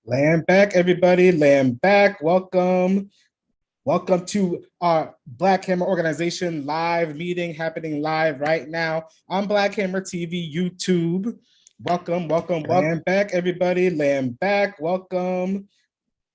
Land back, everybody. Land back. Welcome. Welcome to our Black Hammer Organization live meeting happening live right now on Black Hammer TV YouTube. Welcome. Land back, everybody. Land back. Welcome.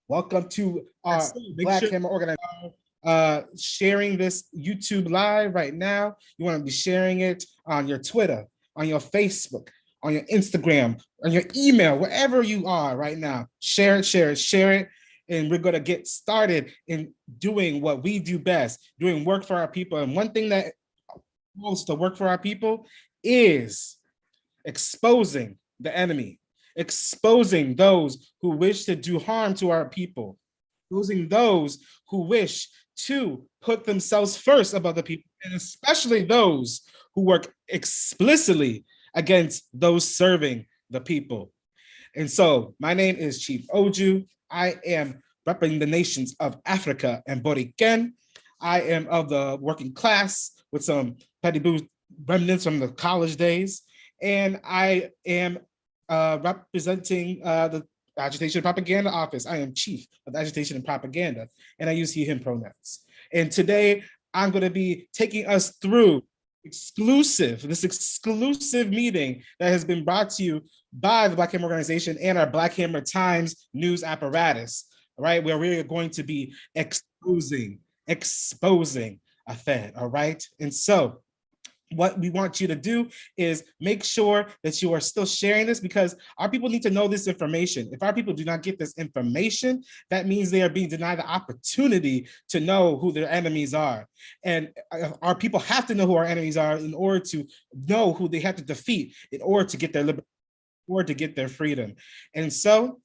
Welcome to our Black Hammer Organization. Sharing this YouTube live right now. You want to be sharing it on your Twitter, on your Facebook, on your Instagram, on your email, wherever you are right now. Share it. And we're going to get started in doing what we do best, doing work for our people. And one thing that most to work for our people is exposing the enemy, exposing those who wish to do harm to our people, exposing those who wish to put themselves first above the people, and especially those who work explicitly against those serving the people. And so my name is Chief Oju. I am representing the nations of Africa and Boriken. I am of the working class with some petty boo remnants from the college days. And I am representing the Agitation and Propaganda Office. I am chief of Agitation and Propaganda, and I use he, him pronouns. And today I'm going to be taking us through this exclusive meeting that has been brought to you by the Black Hammer Organization and our Black Hammer Times news apparatus, right? Where we're going to be exposing a Fed, all right? And so what we want you to do is make sure that you are still sharing this, because our people need to know this information. If our people do not get this information, that means they are being denied the opportunity to know who their enemies are. And our people have to know who our enemies are in order to know who they have to defeat in order to get their liberty, or to get their freedom. And so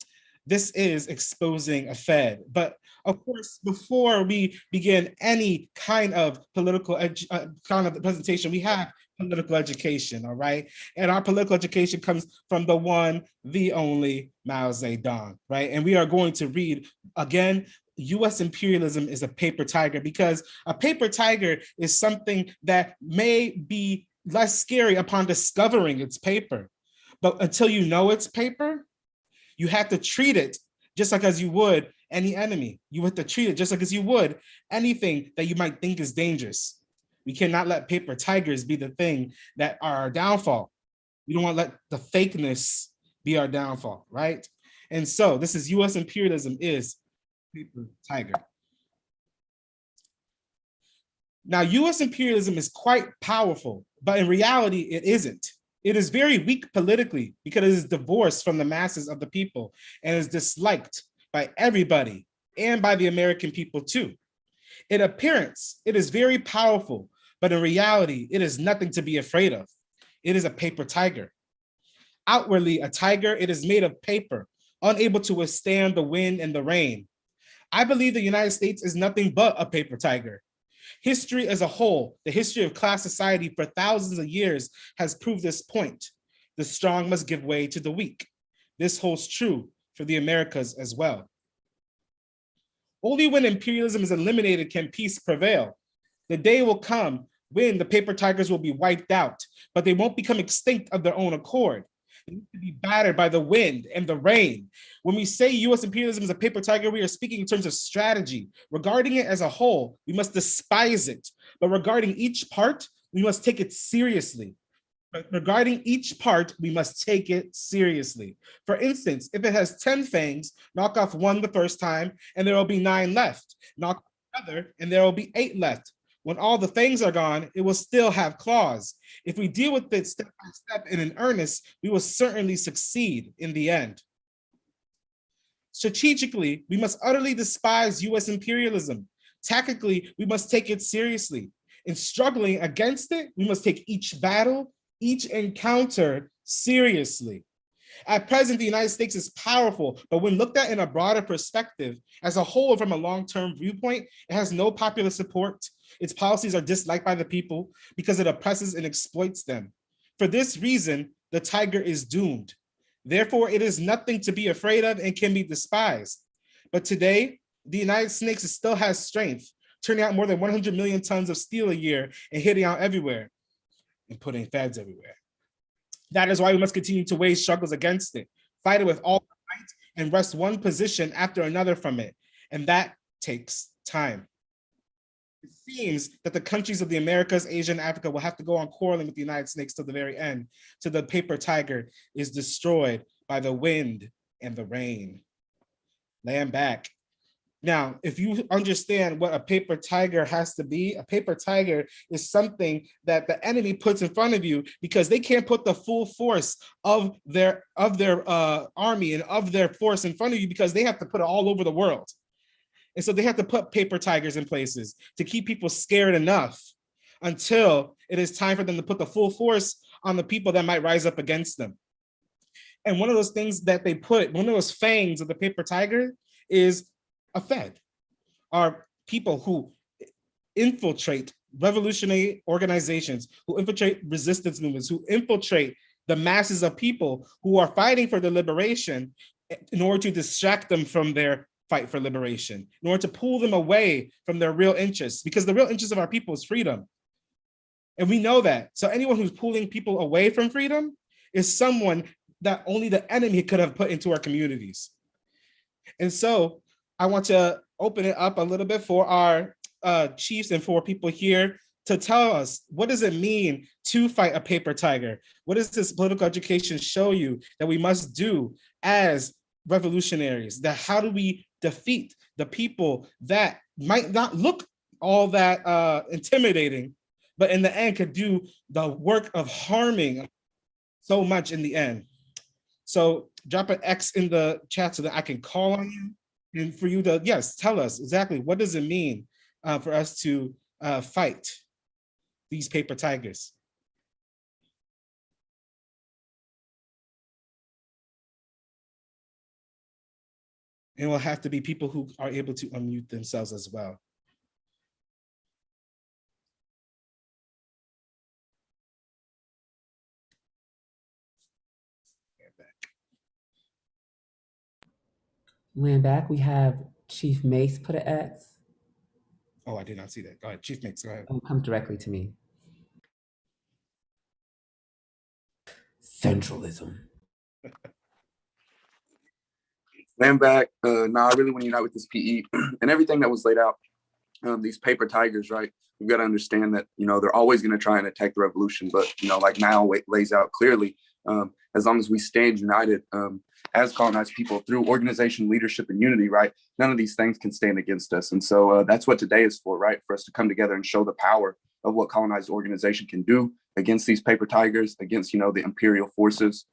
this is exposing a Fed. But of course, before we begin any kind of political kind of presentation, we have political education, all right? And our political education comes from the one, the only Mao Zedong, right? And we are going to read again, US imperialism is a paper tiger, because a paper tiger is something that may be less scary upon discovering its paper. But until you know it's paper, you have to treat it just like as you would any enemy. You have to treat it just like as you would anything that you might think is dangerous. We cannot let paper tigers be the thing that are our downfall. We don't want to let the fakeness be our downfall, right? And so this is US imperialism is paper tiger. Now, US imperialism is quite powerful, but in reality, it isn't. It is very weak politically because it is divorced from the masses of the people and is disliked by everybody and by the American people too. In appearance, it is very powerful, but in reality, it is nothing to be afraid of. It is a paper tiger. Outwardly a tiger, it is made of paper, unable to withstand the wind and the rain. I believe the United States is nothing but a paper tiger. History as a whole, the history of class society for thousands of years has proved this point. The strong must give way to the weak. This holds true for the Americas as well. Only when imperialism is eliminated can peace prevail. The day will come when the paper tigers will be wiped out, but they won't become extinct of their own accord. They need to be battered by the wind and the rain. When we say US imperialism is a paper tiger, we are speaking in terms of strategy. Regarding it as a whole, we must despise it. But regarding each part, we must take it seriously. Regarding each part, we must take it seriously. For instance, if it has 10 fangs, knock off one the first time, and there will be 9 left. Knock off another, and there will be 8 left. When all the fangs are gone, it will still have claws. If we deal with it step by step and in earnest, we will certainly succeed in the end. Strategically, we must utterly despise US imperialism. Tactically, we must take it seriously. In struggling against it, we must take each battle, each encounter seriously. At present, the United States is powerful, but when looked at in a broader perspective, as a whole from a long-term viewpoint, it has no popular support. Its policies are disliked by the people because it oppresses and exploits them. For this reason, the tiger is doomed. Therefore, it is nothing to be afraid of and can be despised. But today, the United States still has strength, turning out more than 100 million tons of steel a year and hitting out everywhere and putting feds everywhere. That is why we must continue to wage struggles against it, fight it with all might, and wrest one position after another from it. And that takes time. It seems that the countries of the Americas, Asia, and Africa will have to go on quarreling with the United States to the very end, till the paper tiger is destroyed by the wind and the rain. Land back. Now, if you understand what a paper tiger has to be, a paper tiger is something that the enemy puts in front of you because they can't put the full force of their army and of their force in front of you because they have to put it all over the world. And so they have to put paper tigers in places to keep people scared enough until it is time for them to put the full force on the people that might rise up against them. And one of those things that they put, one of those fangs of the paper tiger is a Fed, are people who infiltrate revolutionary organizations, who infiltrate resistance movements, who infiltrate the masses of people who are fighting for their liberation in order to distract them from their fight for liberation, in order to pull them away from their real interests, because the real interest of our people is freedom. And we know that. So anyone who's pulling people away from freedom is someone that only the enemy could have put into our communities. And so I want to open it up a little bit for our chiefs and for people here to tell us, what does it mean to fight a paper tiger? What does this political education show you that we must do as revolutionaries? That how do we defeat the people that might not look all that intimidating, but in the end could do the work of harming so much in the end? So drop an X in the chat so that I can call on you. And for you to, yes, tell us exactly what does it mean for us to fight these paper tigers? And it will have to be people who are able to unmute themselves as well. Land back, we have Chief Mace put an X. Oh, I did not see that. Go ahead, Chief Mace, go ahead. Don't come directly to me. Centralism. Land back. I really want to unite with this PE and everything that was laid out. These paper tigers, right? We've got to understand that, they're always going to try and attack the revolution. But, like Mal lays out clearly, as long as we stand united as colonized people through organization, leadership, and unity, right? None of these things can stand against us. And so that's what today is for, right? For us to come together and show the power of what colonized organization can do against these paper tigers, against, the imperial forces.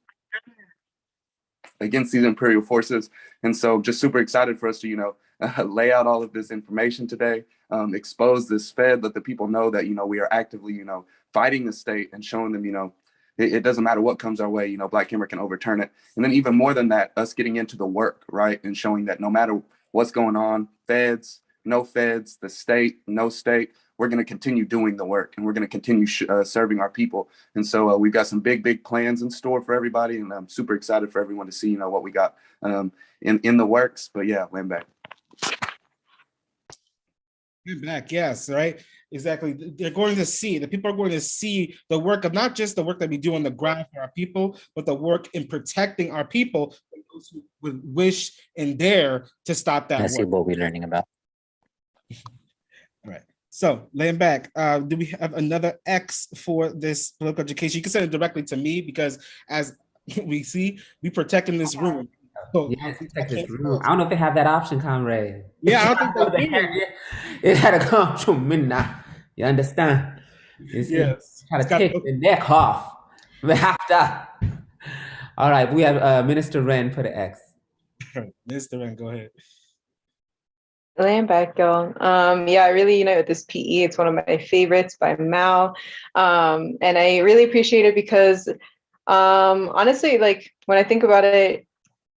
Against these imperial forces. And so just super excited for us to, lay out all of this information today, expose this Fed, let the people know that, we are actively, fighting the state and showing them, it doesn't matter what comes our way, Black Hammer can overturn it. And then even more than that, us getting into the work, right? And showing that no matter what's going on, feds, no feds, the state, no state, we're going to continue doing the work and we're going to continue serving our people. And so we've got some big plans in store for everybody. And I'm super excited for everyone to see, what we got in the works. But yeah, land back. Land back, yes, right? Exactly. They're going to see, the people are going to see the work of not just the work that we do on the ground for our people, but the work in protecting our people from those who would wish and dare to stop that work. I see what we're learning about. All right. So laying back, do we have another X for this political education? You can send it directly to me because as we see, we protecting this room. So yes, protect this room. I don't know if they have that option, comrade. Yeah, I don't think they do. It had to come from midnight. You understand? Yes. Try to take the neck off. We have to. All right, we have Minister Wren put an X. Minister Wren, go ahead. Land back, y'all. Yeah, I really unite with this PE. It's one of my favorites by Mal. And I really appreciate it because honestly, like when I think about it,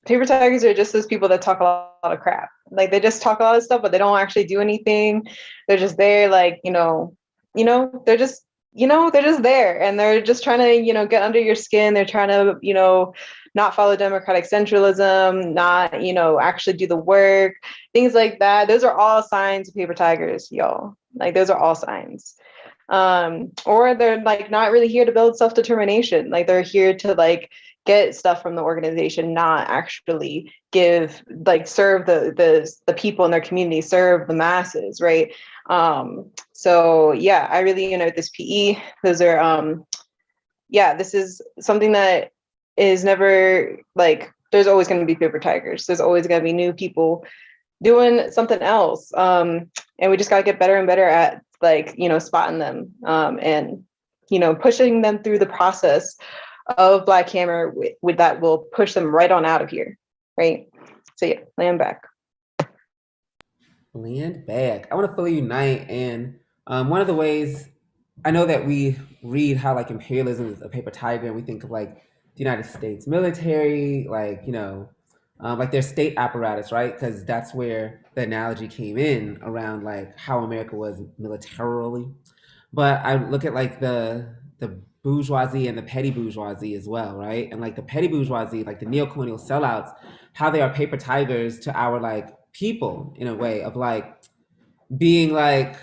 paper tigers are just those people that talk a lot of crap. Like they just talk a lot of stuff, but they don't actually do anything. They're just there, like, they're just, they're just there and they're just trying to, get under your skin. They're trying to, not follow democratic centralism, not, actually do the work, things like that. Those are all signs of paper tigers, y'all. Like those are all signs. or they're like not really here to build self-determination. Like they're here to like get stuff from the organization, not actually give, like serve the people in their community, serve the masses, right? So yeah, I really, this PE, those are yeah, this is something that is never like, there's always going to be paper tigers. There's always going to be new people doing something else. And we just got to get better and better at like, spotting them and, pushing them through the process of Black Hammer with that will push them right on out of here. Right. So yeah, land back. Land back. I want to fully unite. And one of the ways I know that we read how like imperialism is a paper tiger, and we think of like the United States military, like, like their state apparatus, right? Because that's where the analogy came in around like how America was militarily. But I look at like the bourgeoisie and the petty bourgeoisie as well, right? And like the petty bourgeoisie, like the neo-colonial sellouts, how they are paper tigers to our like people in a way of like being like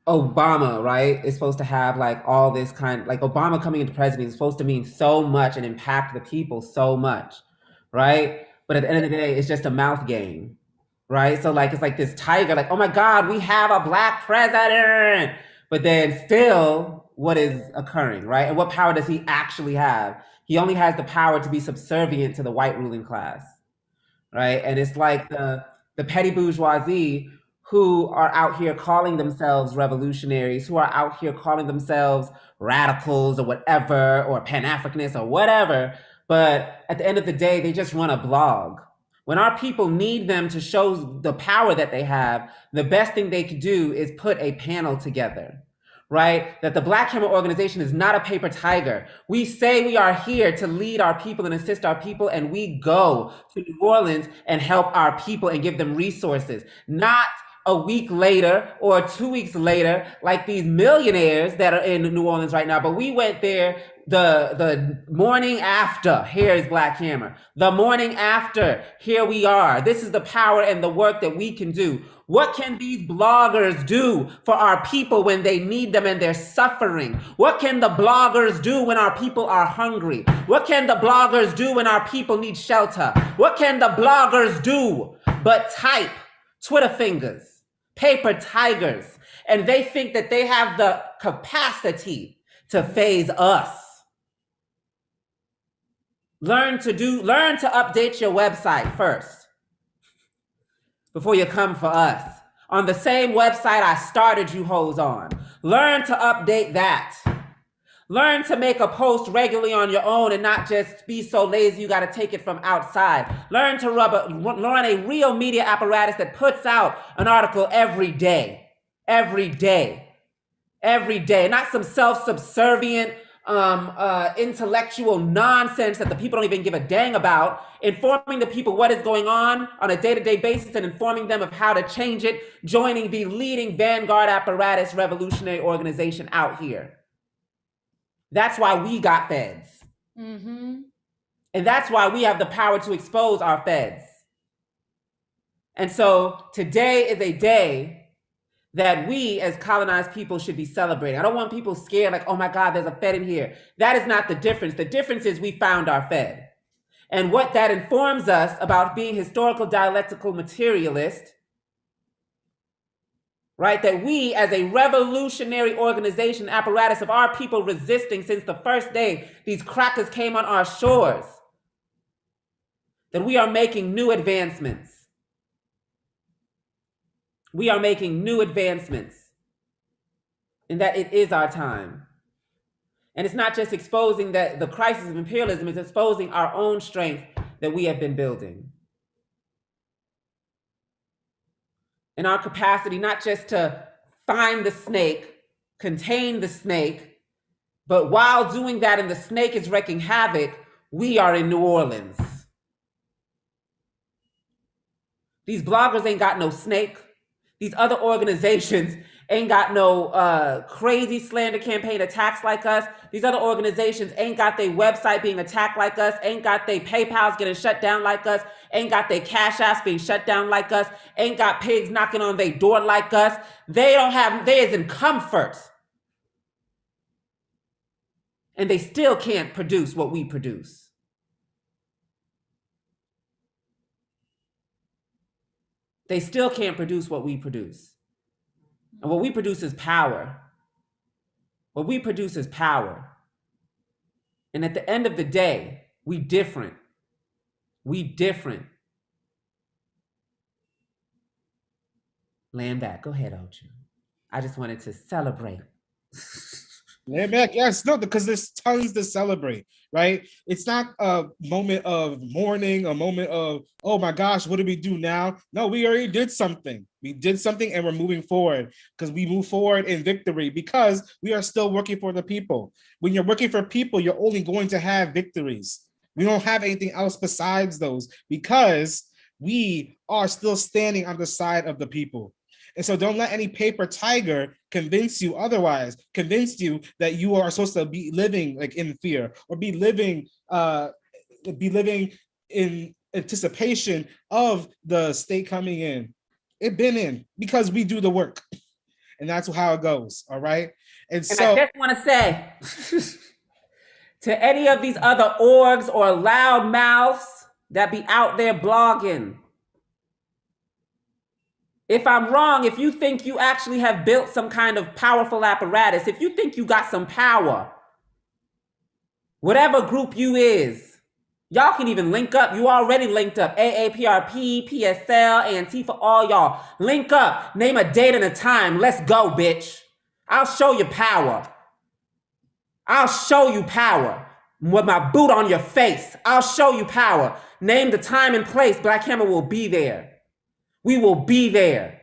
Obama, right? Is supposed to have like all this kind, like Obama coming into presidency is supposed to mean so much and impact the people so much, right? But at the end of the day, it's just a mouth game, right? So like, it's like this tiger, like, oh my God, we have a Black president. But then still, what is occurring, right? And what power does he actually have? He only has the power to be subservient to the white ruling class, right? And it's like the petty bourgeoisie who are out here calling themselves revolutionaries, who are out here calling themselves radicals or whatever, or Pan-Africanists or whatever. But at the end of the day, they just run a blog. When our people need them to show the power that they have, the best thing they could do is put a panel together, right? That the Black Hammer organization is not a paper tiger. We say we are here to lead our people and assist our people, and we go to New Orleans and help our people and give them resources, not a week later or 2 weeks later, like these millionaires that are in New Orleans right now. But we went there the morning after. Here's Black Hammer. The morning after, here we are. This is the power and the work that we can do. What can these bloggers do for our people when they need them and they're suffering? What can the bloggers do when our people are hungry? What can the bloggers do when our people need shelter? What can the bloggers do but type Twitter fingers? Paper tigers, and they think that they have the capacity to phase us. Learn to update your website first before you come for us. On the same website I started you hoes on. Learn to update that. Learn to make a post regularly on your own and not just be so lazy you got to take it from outside. Learn to run a real media apparatus that puts out an article every day. Every day. Every day. Not some self-subservient, intellectual nonsense that the people don't even give a dang about. Informing the people what is going on a day-to-day basis and informing them of how to change it. Joining the leading vanguard apparatus revolutionary organization out here. That's why we got feds. Mm-hmm. And that's why we have the power to expose our feds. And so today is a day that we as colonized people should be celebrating. I don't want people scared like, oh my God, there's a fed in here. That is not the difference. The difference is we found our fed. And what that informs us about being historical dialectical materialist, right? That we as a revolutionary organization, apparatus of our people resisting since the first day these crackers came on our shores, that we are making new advancements. We are making new advancements, and that it is our time. And it's not just exposing the crisis of imperialism, it's exposing our own strength that we have been building. And our capacity not just to find the snake, contain the snake, but while doing that and the snake is wreaking havoc, we are in New Orleans. These bloggers ain't got no snake. These other organizations ain't got no crazy slander campaign attacks like us. These other organizations ain't got their website being attacked like us, ain't got their PayPals getting shut down like us, ain't got their Cash Apps being shut down like us, ain't got pigs knocking on their door like us. They is in comfort. And they still can't produce what we produce. They still can't produce what we produce. And what we produce is power. What we produce is power. And at the end of the day, we different. We different. Land back. Go ahead, Ochu. I just wanted to celebrate. Land back. Yes, no, because there's tons to celebrate, right? It's not a moment of mourning, a moment of, oh my gosh, what do we do now? No, we already did something. We did something and we're moving forward because we move forward in victory because we are still working for the people. When you're working for people, you're only going to have victories. We don't have anything else besides those because we are still standing on the side of the people. And so don't let any paper tiger convince you otherwise, convince you that you are supposed to be living like in fear or be living in anticipation of the state coming in. It's been in because we do the work. And that's how it goes. All right. And so I just want to say to any of these other orgs or loud mouths that be out there blogging, if I'm wrong, if you think you actually have built some kind of powerful apparatus, if you think you got some power, whatever group you is, y'all can even link up. You already linked up. AAPRP, PSL, Antifa, all y'all. Link up. Name a date and a time. Let's go, bitch. I'll show you power. I'll show you power. With my boot on your face, I'll show you power. Name the time and place. Black Hammer will be there. We will be there.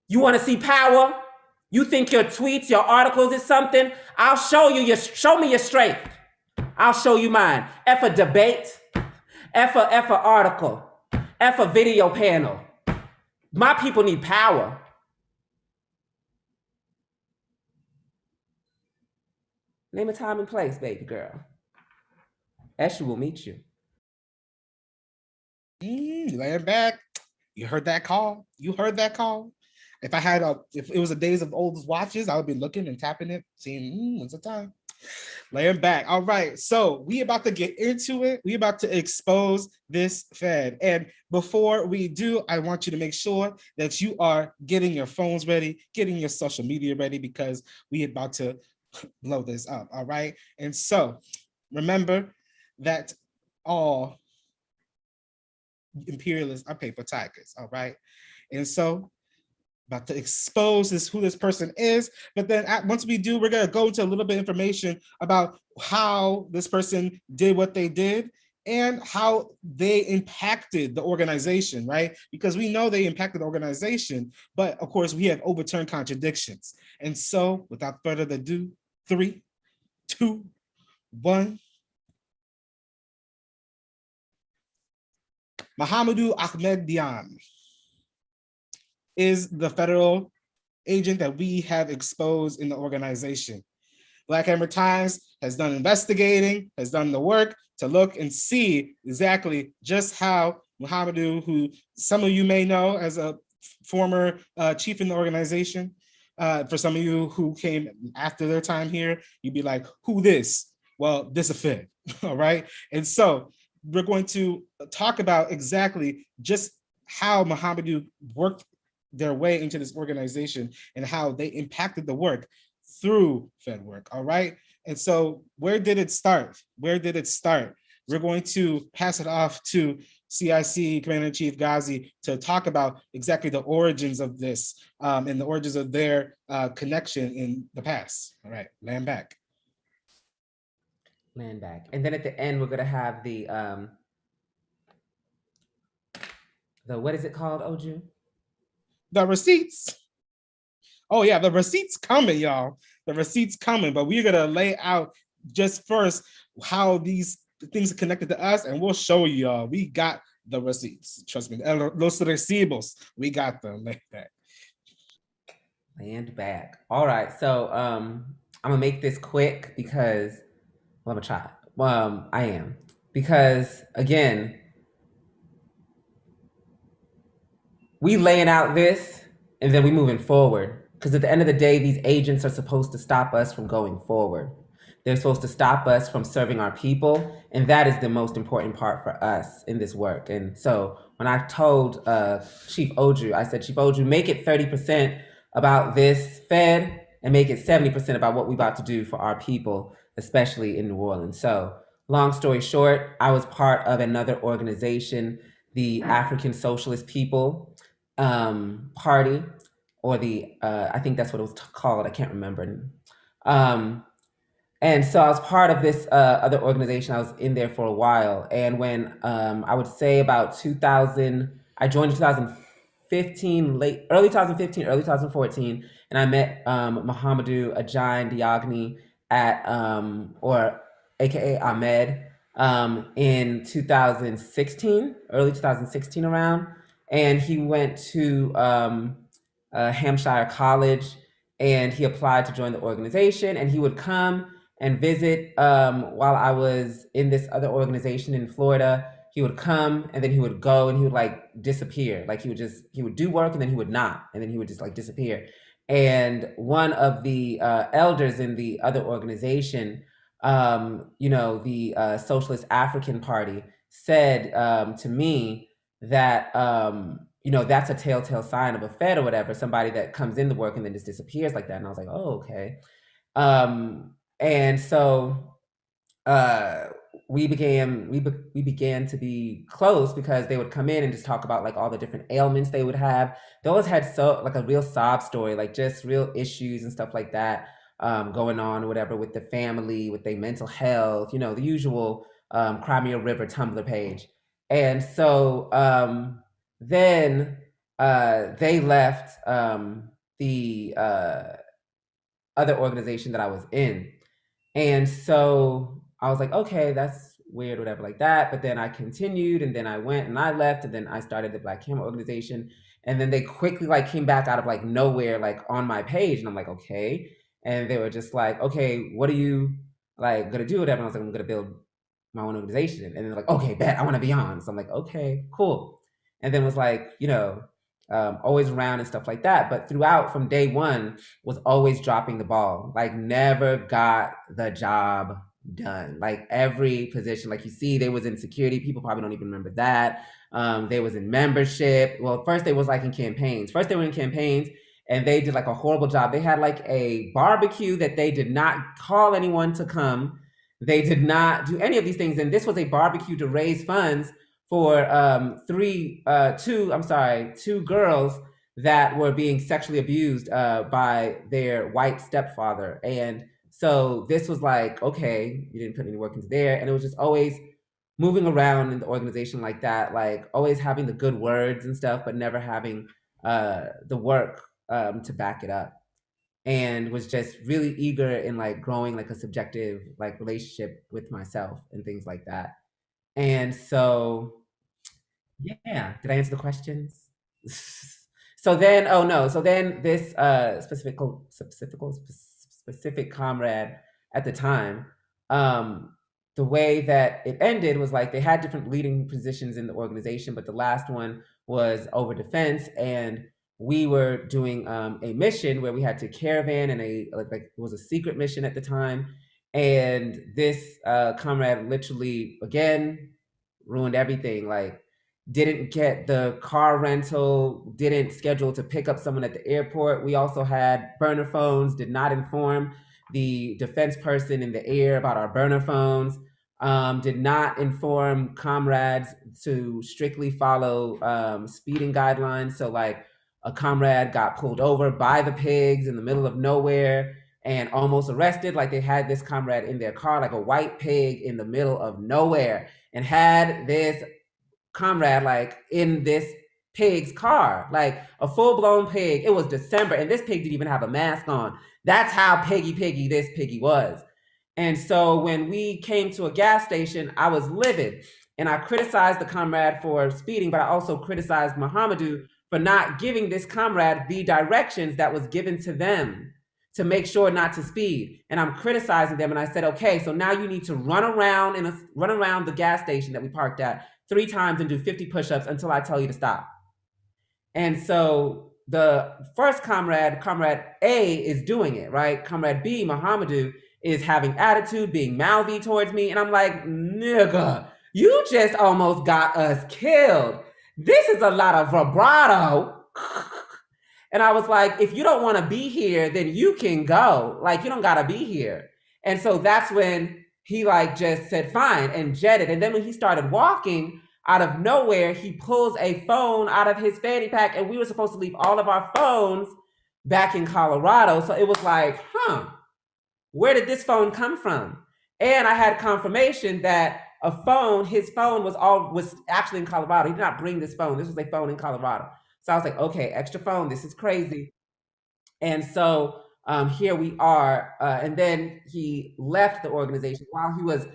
You want to see power? You think your tweets, your articles is something? I'll show you. Show me your strength. I'll show you mine. F a debate. F a article. F a video panel. My people need power. Name a time and place, baby girl. Eshu will meet you. Laying back. You heard that call? You heard that call? If if it was the days of old watches, I would be looking and tapping it, seeing when's the time. Laying back. All right. So we about to get into it. We about to expose this Fed. And before we do, I want you to make sure that you are getting your phones ready, getting your social media ready, because we about to blow this up. All right. And so remember that all imperialists are paper tigers. All right. And so about to expose who this person is, but then once we do, we're going to go into a little bit of information about how this person did what they did and how they impacted the organization, right? Because we know they impacted the organization, but of course we have overturned contradictions. And so without further ado, 3, 2, 1. Mahamadou Ahmed Dian is the federal agent that we have exposed in the organization. Black Hammer Times has done investigating, has done the work to look and see exactly just how Mahamadou, who some of you may know as a former chief in the organization, for some of you who came after their time here, you'd be like, who this? Well, this a Fed, all right? And so we're going to talk about exactly just how Mahamadou worked their way into this organization and how they impacted the work through Fed work, all right? And so where did it start? Where did it start? We're going to pass it off to CIC Commander-in-Chief Ghazi to talk about exactly the origins of this and the origins of their connection in the past. All right, land back. Land back. And then at the end, we're gonna have the what is it called, Oju? The receipts. Oh yeah, the receipts coming, y'all. The receipts coming, but we're gonna lay out just first how these things are connected to us, and we'll show you, y'all. We got the receipts. Trust me, los recibos. We got them like that. Land back. All right. So I'm gonna make this quick because well, I'm gonna try. I am. Because again, we laying out this and then we moving forward. Because at the end of the day, these agents are supposed to stop us from going forward. They're supposed to stop us from serving our people. And that is the most important part for us in this work. And so when I told Chief Oju, I said, Chief Oju, make it 30% about this Fed and make it 70% about what we about to do for our people, especially in New Orleans. So long story short, I was part of another organization, the African Socialist People Party, or the I think that's what it was called. I can't remember. And so I was part of this other organization. I was in there for a while. And when I would say about 2000, I joined in 2015, early 2015, early 2014, and I met Mohamedou Ajayi Diogni at or AKA Ahmed in 2016, early 2016 around, and he went to Hampshire College, and he applied to join the organization, and he would come and visit while I was in this other organization in Florida. He would come and then he would go and he would like disappear. Like he would do work and then he would not, and then he would just like disappear. And one of the elders in the other organization, the Socialist African Party, said to me that that's a telltale sign of a Fed or whatever, somebody that comes in the work and then just disappears like that. And I was like, oh, okay. And so we began to be close because they would come in and just talk about like all the different ailments they would have. They always had like a real sob story, like just real issues and stuff like that going on or whatever with the family, with their mental health, the usual Crimea River Tumblr page. And so then they left the other organization that I was in. And so I was like, okay, that's weird, whatever, like that. But then I continued, and then I went and I left, and then I started the Black Camera organization. And then they quickly like came back out of like nowhere, like on my page. And I'm like, okay. And they were just like, okay, what are you like gonna do, whatever? And I was like, I'm gonna build my own organization. And they're like, okay, bet, I want to be on. So I'm like, okay, cool. And then was like, always around and stuff like that. But throughout, from day one, was always dropping the ball. Like never got the job done. Like every position, like you see, they was in security. People probably don't even remember that. They was in membership. Well, first they was like in campaigns. First they were in campaigns and they did like a horrible job. They had like a barbecue that they did not call anyone to come. They did not do any of these things. And this was a barbecue to raise funds for two girls that were being sexually abused by their white stepfather. And so this was like, okay, you didn't put any work into there. And it was just always moving around in the organization like that, like always having the good words and stuff, but never having the work to back it up. And was just really eager in like growing like a subjective like relationship with myself and things like that. And so yeah, did I answer the questions? So then, this specific comrade at the time, the way that it ended was like they had different leading positions in the organization, but the last one was over defense, and we were doing a mission where we had to caravan, and it was a secret mission at the time, and this comrade literally again ruined everything. Like, didn't get the car rental, didn't schedule to pick up someone at the airport. We also had burner phones, did not inform the defense person in the air about our burner phones, did not inform comrades to strictly follow speeding guidelines. So like a comrade got pulled over by the pigs in the middle of nowhere and almost arrested. Like they had this comrade in their car, like a white pig in the middle of nowhere, and had this comrade like in this pig's car, like a full-blown pig. It was December and this pig didn't even have a mask on. That's how piggy this piggy was. And so when we came to a gas station, I was livid, and I criticized the comrade for speeding, but I also criticized Mohamedou for not giving this comrade the directions that was given to them to make sure not to speed. And I'm criticizing them. And I said, okay, so now you need to run around the gas station that we parked at 3 times and do 50 push-ups until I tell you to stop. And so the first comrade A, is doing it, right? Comrade B, Muhammadu, is having attitude, being mouthy towards me. And I'm like, nigga, you just almost got us killed. This is a lot of vibrato. And I was like, if you don't want to be here, then you can go. Like, you don't got to be here. And so that's when he like just said, fine, and jetted. And then when he started walking, out of nowhere, he pulls a phone out of his fanny pack, and we were supposed to leave all of our phones back in Colorado. So it was like, where did this phone come from? And I had confirmation that his phone was actually in Colorado. He did not bring this phone. This was a phone in Colorado. So I was like, okay, extra phone. This is crazy. And so here we are. And then he left the organization while he was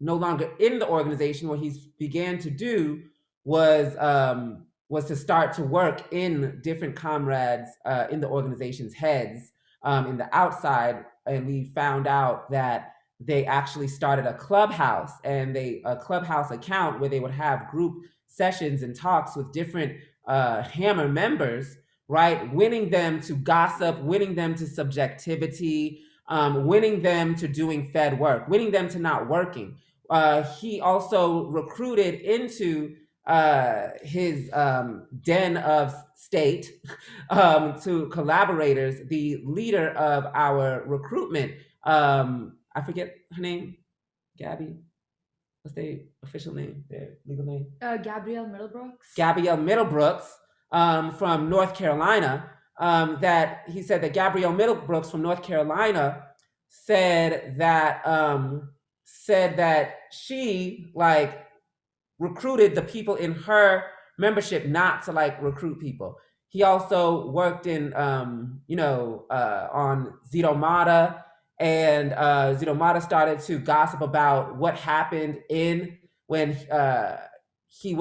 no longer in the organization. What he began to do was to start to work in different comrades in the organization's heads in the outside. And we found out that they actually started a clubhouse a clubhouse account where they would have group sessions and talks with different Hammer members, right? Winning them to gossip, winning them to subjectivity, winning them to doing Fed work, winning them to not working. He also recruited into his den of state to collaborators, the leader of our recruitment. I forget her name, Gabby. What's their official name, their legal name? Gabrielle Middlebrooks. Gabrielle Middlebrooks from North Carolina. That he said that Gabrielle Middlebrooks from North Carolina said that she like recruited the people in her membership not to like recruit people. He also worked in on Zito Mata, and Zito Mata started to gossip about what happened when he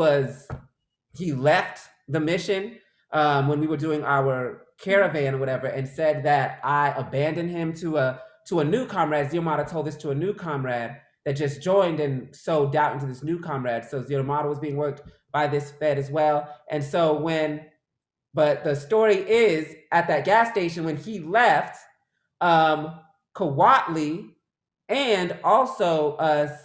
left the mission when we were doing our caravan or whatever, and said that I abandoned him to a new comrade. Zito Mata told this to a new comrade that just joined and sowed doubt into this new comrade. So Zito Mata was being worked by this Fed as well. And so but the story is, at that gas station when he left, Kawatli and also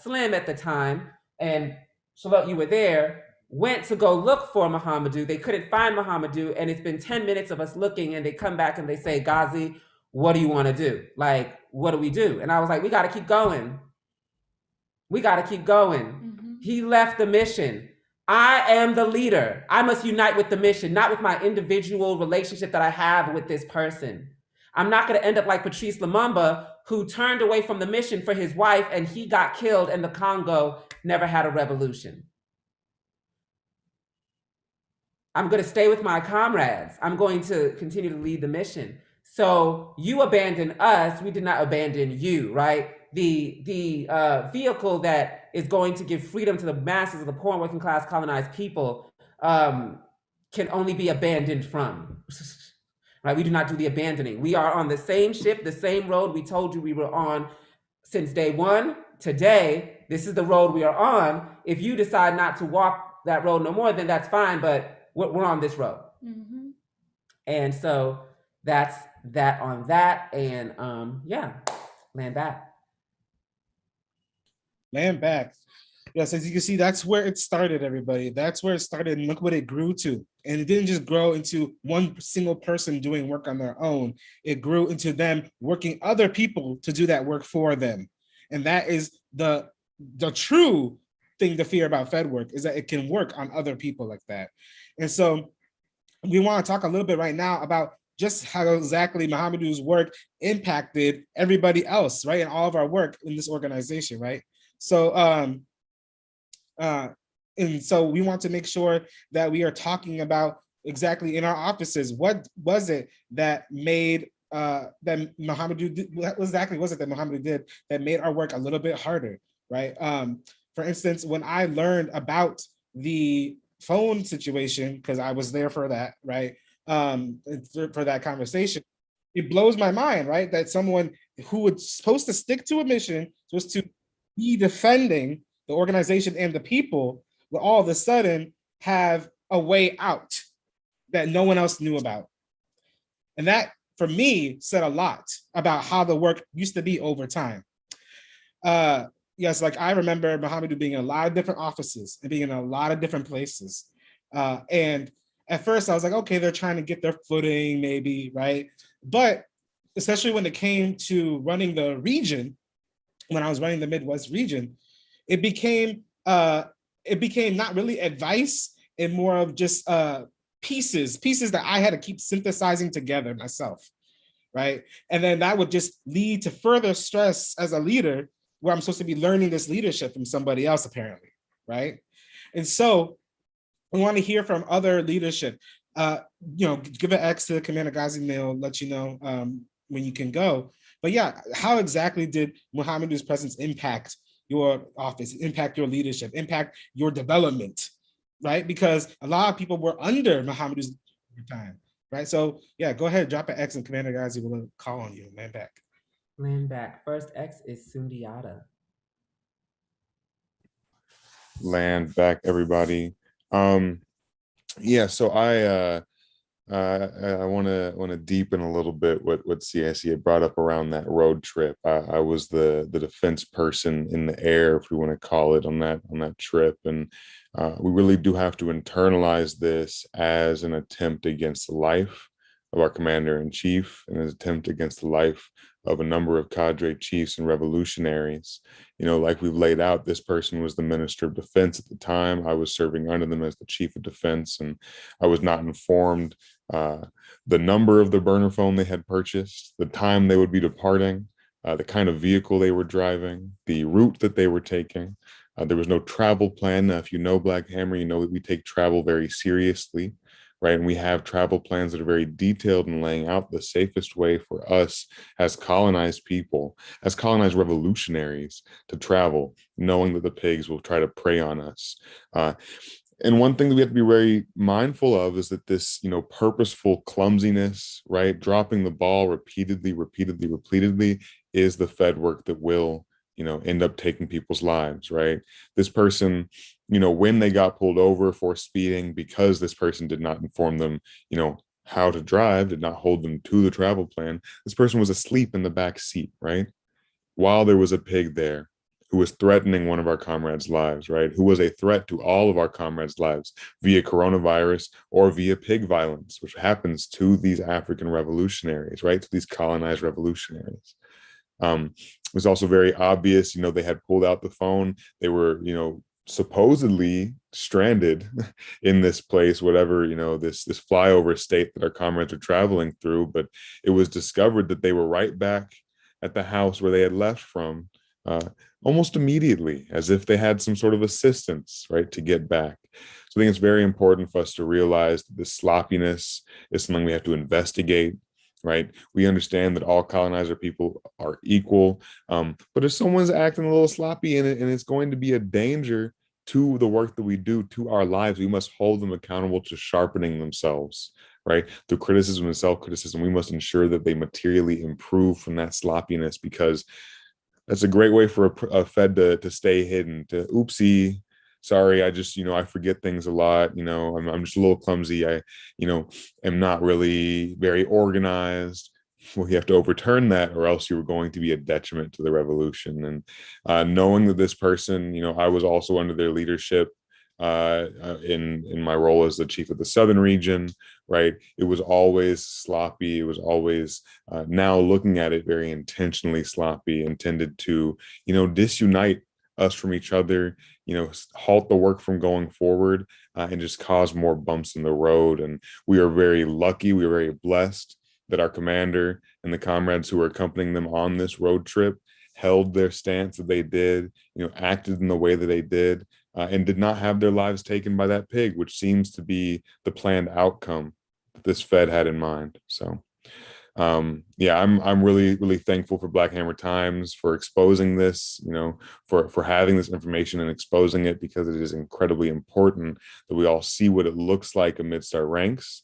Slim at the time, and Charlotte, you were there, went to go look for Muhammadu. They couldn't find Muhammadu, and it's been 10 minutes of us looking, and they come back and they say, Ghazi, what do you want to do? Like, what do we do? And I was like, we got to keep going. We got to keep going. Mm-hmm. He left the mission. I am the leader. I must unite with the mission, not with my individual relationship that I have with this person. I'm not going to end up like Patrice Lumumba, who turned away from the mission for his wife, and he got killed, and the Congo never had a revolution. I'm going to stay with my comrades. I'm going to continue to lead the mission. So you abandoned us. We did not abandon you, right? The vehicle that is going to give freedom to the masses of the poor and working class colonized people can only be abandoned from. Right? We do not do the abandoning. We are on the same ship, the same road we told you we were on since day one. Today, this is the road we are on. If you decide not to walk that road no more, then that's fine, but we're on this road. Mm-hmm. And so that's that on that. And land back. Land back. Yes, as you can see, that's where it started, everybody. That's where it started, and look what it grew to. And it didn't just grow into one single person doing work on their own. It grew into them working other people to do that work for them. And that is the true thing to fear about Fed work, is that it can work on other people like that. And so we want to talk a little bit right now about just how exactly Muhammadu's work impacted everybody else, right? And all of our work in this organization, right? So, and so we want to make sure that we are talking about exactly in our offices, what was it that made that Muhammadu did, what exactly was it that Muhammadu did that made our work a little bit harder, right? For instance, when I learned about the phone situation, because I was there for that, right? For that conversation, it blows my mind, right? That someone who was supposed to stick to a mission, supposed to be defending the organization and the people, will all of a sudden have a way out that no one else knew about. And that, for me, said a lot about how the work used to be over time. Yes, like I remember Mohamedou being in a lot of different offices and being in a lot of different places. And at first I was like, okay, they're trying to get their footing maybe, right? But especially when it came to running the region, when I was running the Midwest region, it became not really advice and more of just pieces that I had to keep synthesizing together myself, right? And then that would just lead to further stress as a leader, where I'm supposed to be learning this leadership from somebody else, apparently, right? And so we want to hear from other leadership. Give an X to Commander Ghazi, they'll let you know when you can go. But yeah, how exactly did Mohamedou's presence impact your office, impact your leadership, impact your development, right? Because a lot of people were under Mohamedou's time, right? So yeah, go ahead, drop an X and Commander Ghazi will call on you, land back. Land back. First X is Sundiata. Land back, everybody. Yeah, so I want to deepen a little bit what CIC had brought up around that road trip. I was the defense person in the air, if we want to call it, on that trip, and we really do have to internalize this as an attempt against the life of our commander-in-chief and an attempt against the life of a number of cadre chiefs and revolutionaries. Like we've laid out, this person was the Minister of Defense at the time. I was serving under them as the Chief of Defense, and I was not informed the number of the burner phone they had purchased, the time they would be departing, the kind of vehicle they were driving, the route that they were taking. There was no travel plan. Now, if you know Black Hammer, you know that we take travel very seriously, right? And we have travel plans that are very detailed in laying out the safest way for us as colonized people, as colonized revolutionaries, to travel, knowing that the pigs will try to prey on us. And one thing that we have to be very mindful of is that this, purposeful clumsiness, right, dropping the ball repeatedly, is the Fed work that will, end up taking people's lives, right? This person, when they got pulled over for speeding, because this person did not inform them, how to drive, did not hold them to the travel plan, this person was asleep in the back seat, right? While there was a pig there who was threatening one of our comrades' lives, right? Who was a threat to all of our comrades' lives via coronavirus or via pig violence, which happens to these African revolutionaries, right? To these colonized revolutionaries. It was also very obvious, they had pulled out the phone. They were, supposedly stranded in this place, whatever, this flyover state that our comrades are traveling through. But it was discovered that they were right back at the house where they had left from almost immediately, as if they had some sort of assistance, right, to get back. So I think it's very important for us to realize that this sloppiness is something we have to investigate, right? We understand that all colonizer people are equal, but if someone's acting a little sloppy in it, and it's going to be a danger to the work that we do, to our lives, we must hold them accountable to sharpening themselves, right? Through criticism and self-criticism, we must ensure that they materially improve from that sloppiness, because that's a great way for a Fed to stay hidden, to oopsie, sorry, I just, I forget things a lot, I'm just a little clumsy, I, am not really very organized. Well, you have to overturn that, or else you were going to be a detriment to the revolution. And knowing that this person, I was also under their leadership in my role as the chief of the Southern region, right? It was always sloppy. It was always, now looking at it, very intentionally sloppy, intended to, disunite us from each other, halt the work from going forward, and just cause more bumps in the road. And we are very lucky, we are very blessed that our commander and the comrades who were accompanying them on this road trip held their stance that they did, acted in the way that they did, and did not have their lives taken by that pig, which seems to be the planned outcome that this Fed had in mind. So Yeah, I'm really thankful for Black Hammer Times for exposing this, for having this information and exposing it, because it is incredibly important that we all see what it looks like amidst our ranks,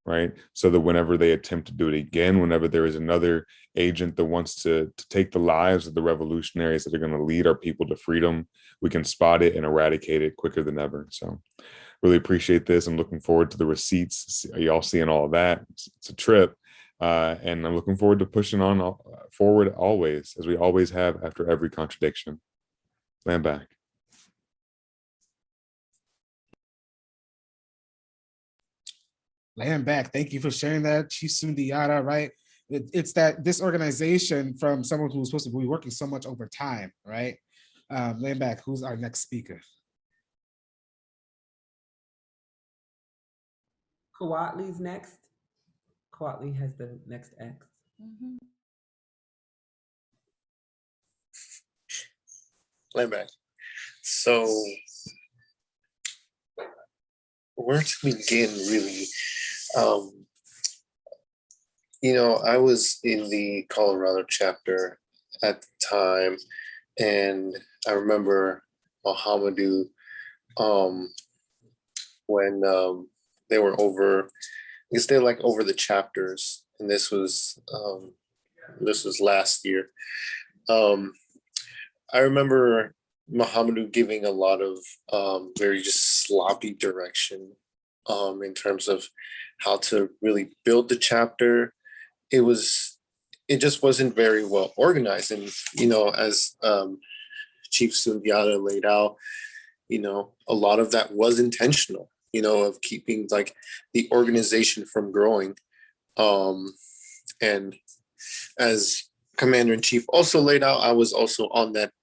right? So that whenever they attempt to do it again, whenever there is another agent that wants to take the lives of the revolutionaries that are going to lead our people to freedom, we can spot it and eradicate it quicker than ever. So really appreciate this. I'm looking forward to the receipts. Y'all seeing all of that. It's a trip. And I'm looking forward to pushing on forward always, as we always have after every contradiction. Land back. Land back. Thank you for sharing that, Chief Sundiata, right? It's that this organization, from someone who's supposed to be working so much over time, right? Land back, who's our next speaker? Coatli's next. Coatli has the next X. Land back. So where to begin, really? I was in the Colorado chapter at the time, and I remember Mohamedou, when they were over, I guess they're like over the chapters, and this was last year. I remember Mohamedou giving a lot of very just sloppy direction in terms of how to really build the chapter. It just wasn't very well organized. And, as Chief Sundiata laid out, a lot of that was intentional, of keeping like the organization from growing. And as Commander-in-Chief also laid out, I was also on that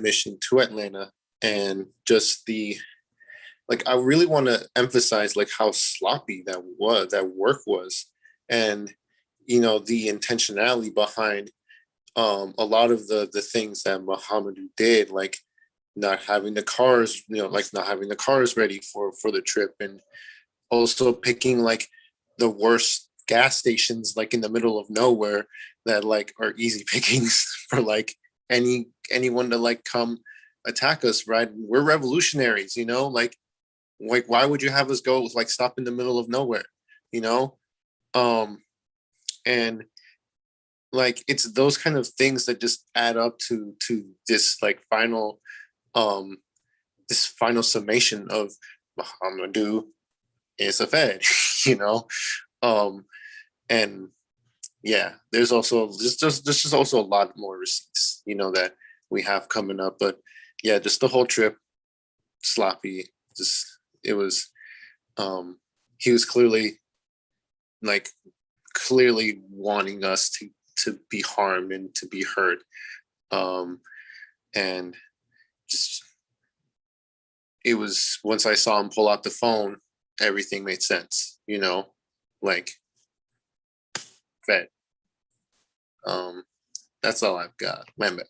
mission to Atlanta, and just I really want to emphasize like how sloppy that work was, and the intentionality behind a lot of the things that Mohamedou did, like not having the cars, not having the cars ready for the trip, and also picking like the worst gas stations like in the middle of nowhere that like are easy pickings for like anyone to like come attack us, right? We're revolutionaries, like why would you have us go like stop in the middle of nowhere, and like it's those kind of things that just add up to this like final summation of Mohamedou is a Fed, and yeah, there's just also a lot more receipts, that we have coming up. But yeah, just the whole trip, sloppy. Just it was, he was clearly wanting us to be harmed and to be hurt, and just it was, once I saw him pull out the phone, everything made sense, like Fed. That's all I've got. Man back.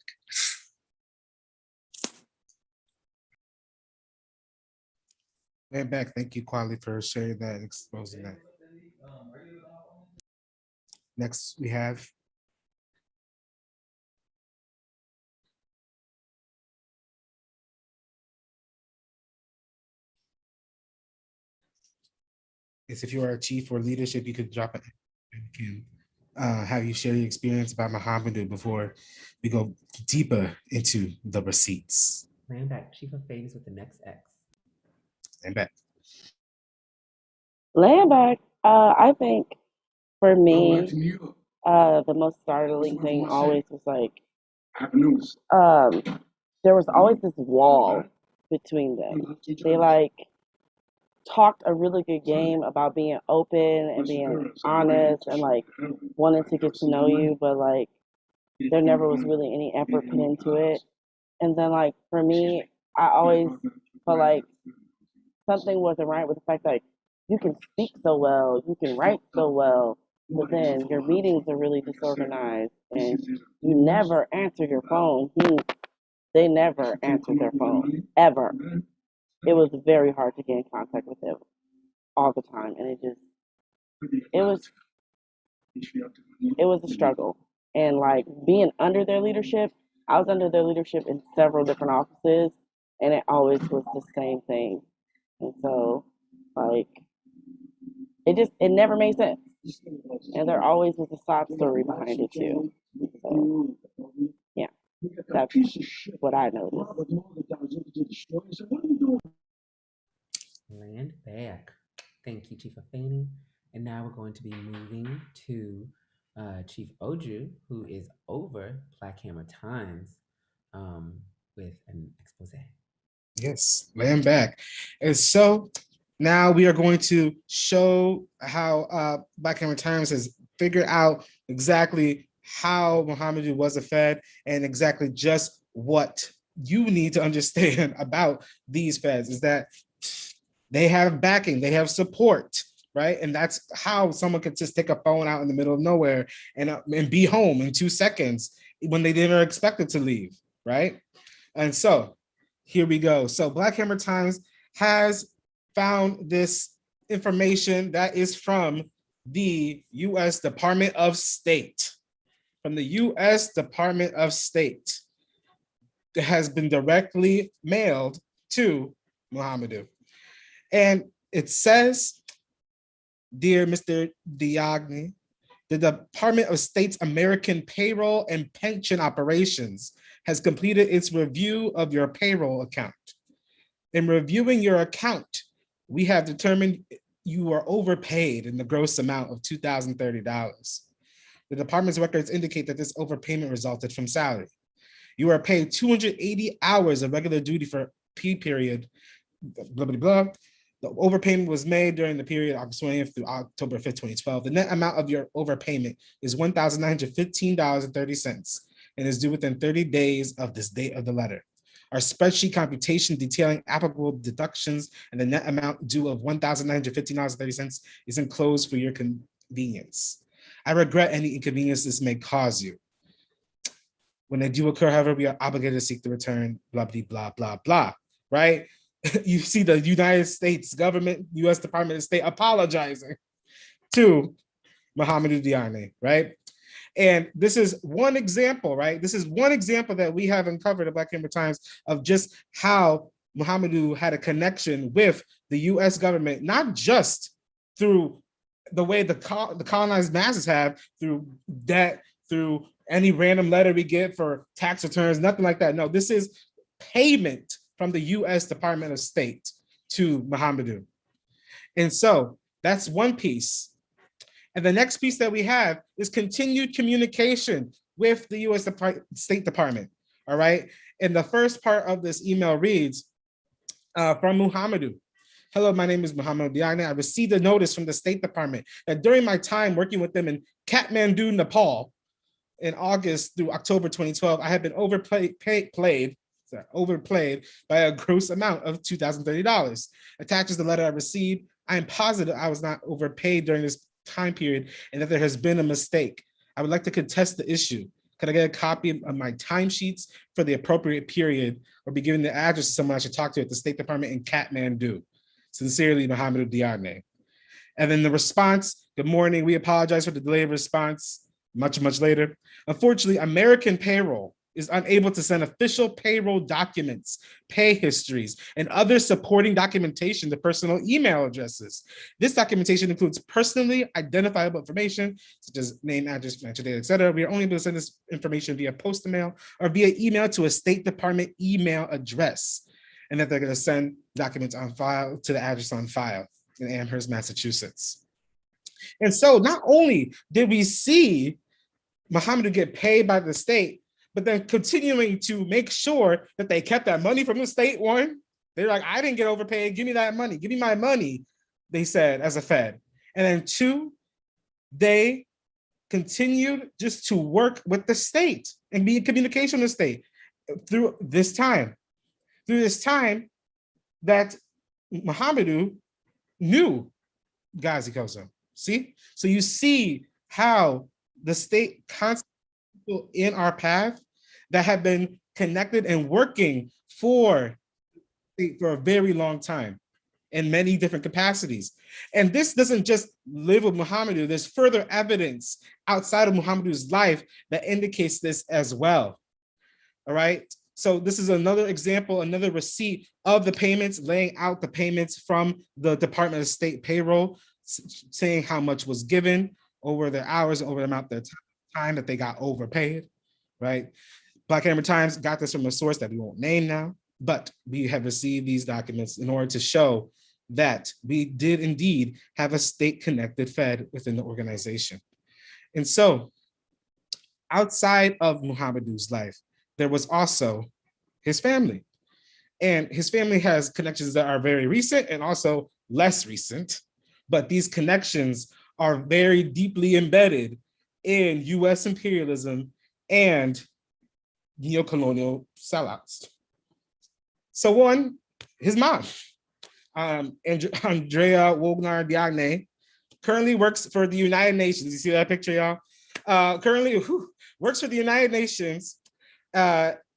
Man back. Thank you, Quali, for sharing that and exposing that. Next, we have if you are a chief or leadership, you could drop it. We can have you share your experience about Mohamedou before we go deeper into the receipts. Land back. Chief of Things with the next X. And back. Land back. I think for me, the most startling thing always was like, there was always this wall between them. They like talked a really good game about being open and being honest and like wanting to get to know you, but like there never was really any effort put into it. And then like for me, I always felt like something wasn't right with the fact that you can speak so well, you can write so well, but then your meetings are really disorganized and you never answer your phone. They never answered their phone, ever. It was very hard to get in contact with them all the time. And it was it was a struggle. And like being under their leadership, I was under their leadership in several different offices, and it always was the same thing. And so, like, it never made sense. And there always was a sob story behind it too. So, yeah, that's what I noticed. Land back. Thank you, Chief Afeni. And now we're going to be moving to Chief Oju, who is over Black Hammer Times with an expose. Yes, land back. And so now we are going to show how Black Hammer Times has figured out exactly how Muhammadu was a Fed and exactly just what you need to understand about these Feds is that they have backing, they have support, right? And that's how someone could just take a phone out in the middle of nowhere and be home in 2 seconds when they didn't expect it to leave, right? And so here we go. So Black Hammer Times has found this information that is from the U.S. Department of State. From the U.S. Department of State. That has been directly mailed to Muhammadu. And it says, dear Mr. Diagne, the Department of State's American Payroll and Pension Operations has completed its review of your payroll account. In reviewing your account, we have determined you are overpaid in the gross amount of $2,030. The department's records indicate that this overpayment resulted from salary. You are paid 280 hours of regular duty for P period, blah, blah, blah. The overpayment was made during the period August 20th through October 5th, 2012. The net amount of your overpayment is $1,915.30 and is due within 30 days of this date of the letter. Our spreadsheet computation detailing applicable deductions and the net amount due of $1,915.30 is enclosed for your convenience. I regret any inconvenience this may cause you. When they do occur, however, we are obligated to seek the return, blah, blah, blah, blah, blah, right? You see the United States government, U.S. Department of State apologizing to Muhammadu Diagne, right? And this is one example, right? This is one example that we have uncovered at Black Hammer Times of just how Muhammadu had a connection with the U.S. government, not just through the way the colonized masses have, through debt, through any random letter we get for tax returns, nothing like that. No, this is payment from the U.S. Department of State to Muhammadu. And so that's one piece. And the next piece that we have is continued communication with the U.S. State Department, all right? And the first part of this email reads, from Muhammadu. Hello, my name is Muhammadu Diagne. I received a notice from the State Department that during my time working with them in Kathmandu, Nepal, in August through October 2012, I had been overplayed by a gross amount of $2,030. Attaches the letter I received. I am positive I was not overpaid during this time period and that there has been a mistake. I would like to contest the issue. Could I get a copy of my timesheets for the appropriate period or be given the address of someone I should talk to at the State Department in Kathmandu? Sincerely, Muhammadu Diagne. And then the response, good morning. We apologize for the delayed response. Much later. Unfortunately, American Payroll is unable to send official payroll documents, pay histories, and other supporting documentation to personal email addresses. This documentation includes personally identifiable information, such as name, address, financial data, etc. We are only able to send this information via postal mail or via email to a State Department email address, and that they're going to send documents on file to the address on file in Amherst, Massachusetts. And so not only did we see Muhammadu get paid by the state, but then continuing to make sure that they kept that money from the state. One, they're like, I didn't get overpaid. Give me that money. Give me my money, they said as a Fed. And then two, they continued just to work with the state and be in communication with the state through this time. Through this time that Muhammadu knew Ghazi Koso. See? So you see how the state constantly in our path that have been connected and working for a very long time. in many different capacities. And this doesn't just live with Muhammadu. There's further evidence outside of Muhammadu's life that indicates this as well. All right. So this is another example, another receipt of the payments, laying out the payments from the Department of State payroll, saying how much was given over their hours, over the amount of time that they got overpaid, right? Black Hammer Times got this from a source that we won't name now, but we have received these documents in order to show that we did indeed have a state-connected Fed within the organization. And so outside of Muhammadu's life, there was also his family. And his family has connections that are very recent and also less recent, but these connections are very deeply embedded in US imperialism and neocolonial sellouts. So one, his mom, Andrea Wogner Diagne, currently works for the United Nations. You see that picture, y'all? Currently works for the United Nations,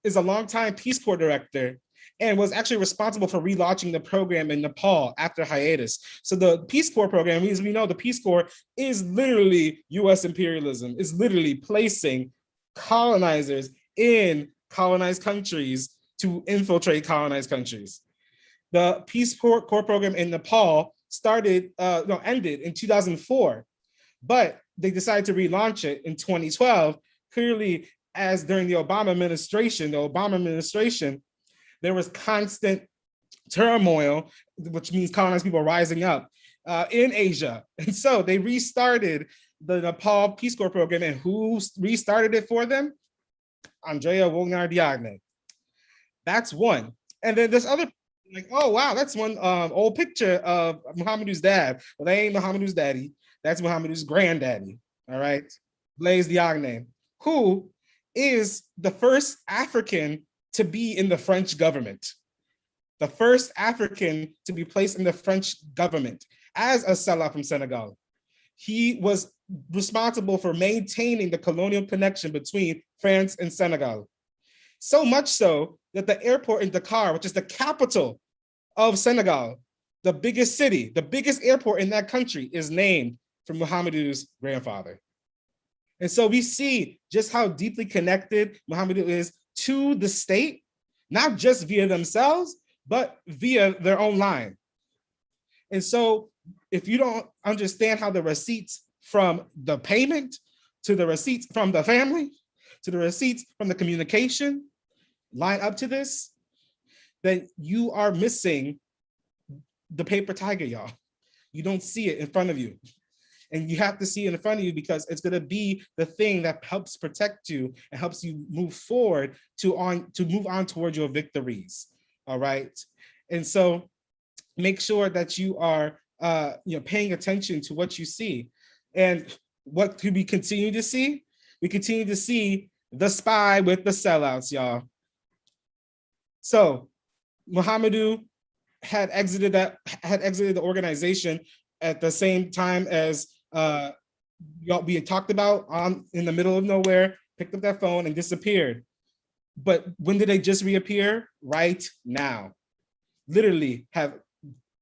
is a longtime Peace Corps director, and was actually responsible for relaunching the program in Nepal after hiatus. So the Peace Corps program, as we know, the Peace Corps is literally US imperialism, is literally placing colonizers in colonized countries to infiltrate colonized countries. The Peace Corps program in Nepal ended in 2004, but they decided to relaunch it in 2012, clearly as during the Obama administration, there was constant turmoil, which means colonized people rising up in Asia. And so they restarted the Nepal Peace Corps program, and who restarted it for them? Andrea Wogner Diagne. That's one. And then this other, like, oh, wow, that's one old picture of Muhammadu's dad. Well, they ain't Muhammadu's daddy. That's Muhammadu's granddaddy, all right? Blaise Diagne, who is the first African to be in the French government. The first African to be placed in the French government as a sellout from Senegal. He was responsible for maintaining the colonial connection between France and Senegal. So much so that the airport in Dakar, which is the capital of Senegal, the biggest city, the biggest airport in that country, is named for Muhammadu's grandfather. And so we see just how deeply connected Muhammadu is to the state, not just via themselves, but via their own line. And so if you don't understand how the receipts from the payment, to the receipts from the family, to the receipts from the communication line up to this, then you are missing the paper tiger, y'all. You don't see it in front of you. And you have to see it in front of you because it's going to be the thing that helps protect you and helps you move forward to move on towards your victories. All right. And so make sure that you are paying attention to what you see. And what do we continue to see? We continue to see the spy with the sellouts, y'all. So Muhammadu had exited the organization at the same time as we had talked about, in the middle of nowhere, picked up that phone and disappeared. But when did they just reappear? Right now. Literally have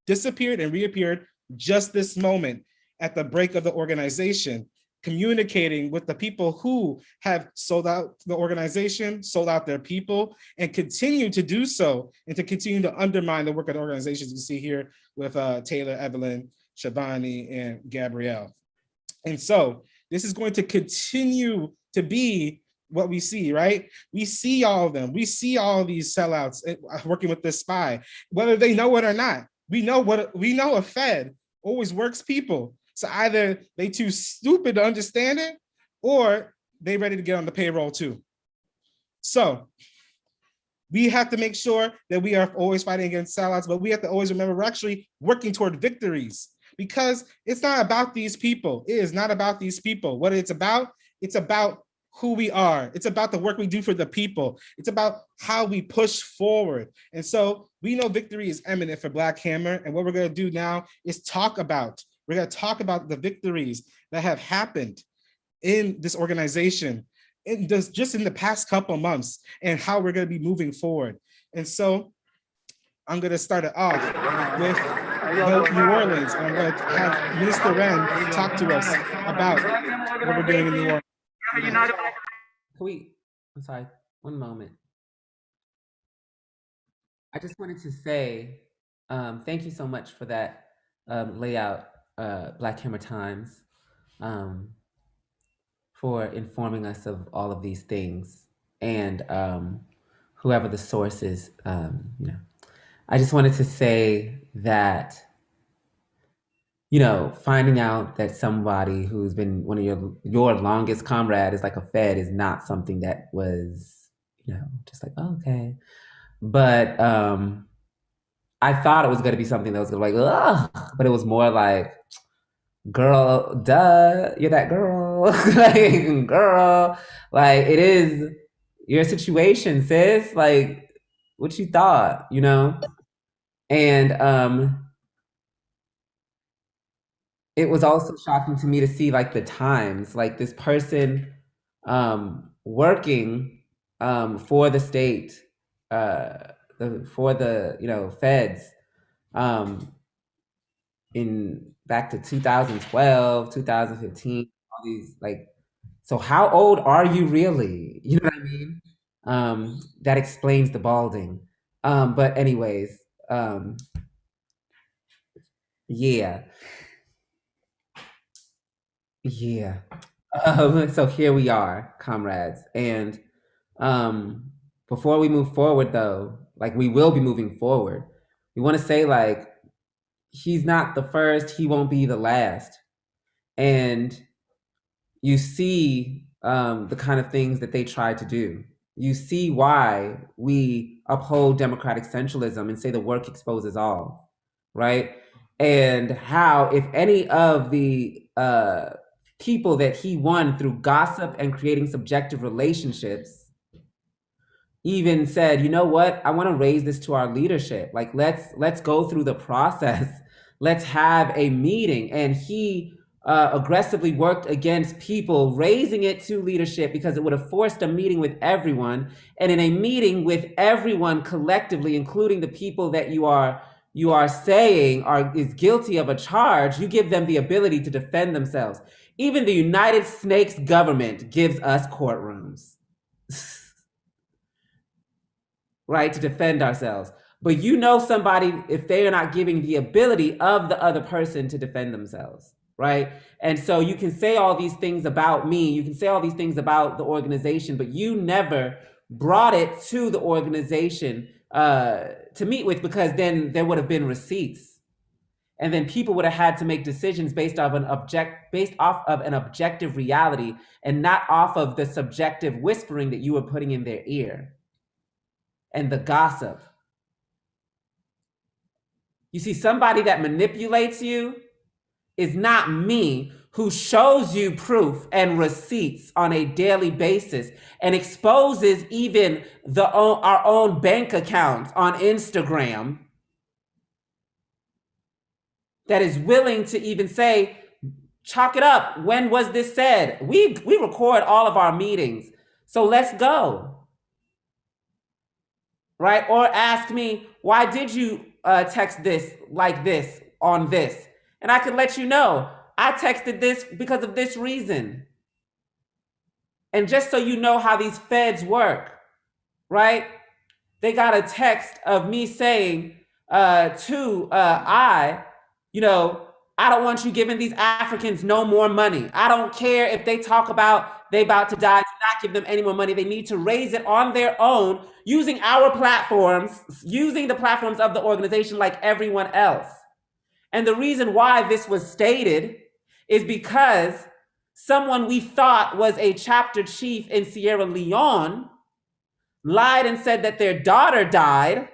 disappeared and reappeared just this moment at the break of the organization, communicating with the people who have sold out the organization, sold out their people, and continue to do so, and to continue to undermine the work of the organizations you see here with Taylor, Evelyn, Shabani, and Gabrielle. And so this is going to continue to be what we see, right? We see all of them. We see all of these sellouts working with this spy, whether they know it or not. We know a Fed always works people. So either they too stupid to understand it, or they ready to get on the payroll too. So we have to make sure that we are always fighting against sellouts, but we have to always remember we're actually working toward victories, because it's not about these people. It is not about these people. What it's about who we are. It's about the work we do for the people. It's about how we push forward. And so we know victory is imminent for Black Hammer. And what we're going to do now is we're going to talk about the victories that have happened in this organization, just in the past couple months, and how we're going to be moving forward. And so I'm going to start it off with vote New Orleans. I'm going to have Minister Wren talk to us about what we're doing in New Orleans. I'm sorry, one moment. I just wanted to say thank you so much for that layout, Black Hammer Times, for informing us of all of these things, and whoever the source is, I just wanted to say that, finding out that somebody who's been one of your longest comrade is like a Fed is not something that was, just like, oh, okay. But I thought it was going to be something that was going to be like, ugh, but it was more like, girl, duh, you're that girl. Like, girl, like, it is your situation, sis. Like, what you thought, And it was also shocking to me to see like the times, like this person working for the state, for the feds, in back to 2012, 2015, all these like, so how old are you really? You know what I mean? That explains the balding. But anyways, yeah. So here we are, comrades. And before we move forward though, like we will be moving forward, we want to say like, he's not the first, he won't be the last. And you see the kind of things that they try to do. You see why we uphold democratic centralism and say the work exposes all, right? And how if any of the people that he won through gossip and creating subjective relationships even said, you know what, I want to raise this to our leadership. Like, let's go through the process. Let's have a meeting. And he aggressively worked against people raising it to leadership because it would have forced a meeting with everyone. And in a meeting with everyone collectively, including the people that you are saying is guilty of a charge, you give them the ability to defend themselves. Even the United Snakes government gives us courtrooms. Right, to defend ourselves. But somebody, if they are not giving the ability of the other person to defend themselves, right? And so you can say all these things about me, you can say all these things about the organization, but you never brought it to the organization to meet with, because then there would have been receipts. And then people would have had to make decisions based off of an objective reality and not off of the subjective whispering that you were putting in their ear. And the gossip. You see, somebody that manipulates you is not me, who shows you proof and receipts on a daily basis and exposes even our own bank accounts on Instagram, that is willing to even say, chalk it up. When was this said? We record all of our meetings, so let's go. Right? Or ask me, why did you text this like this on this? And I could let you know, I texted this because of this reason. And just so you know how these feds work, right? They got a text of me saying I don't want you giving these Africans no more money. I don't care if they talk about they about to die, do not give them any more money. They need to raise it on their own using our platforms, using the platforms of the organization like everyone else. And the reason why this was stated is because someone we thought was a chapter chief in Sierra Leone lied and said that their daughter died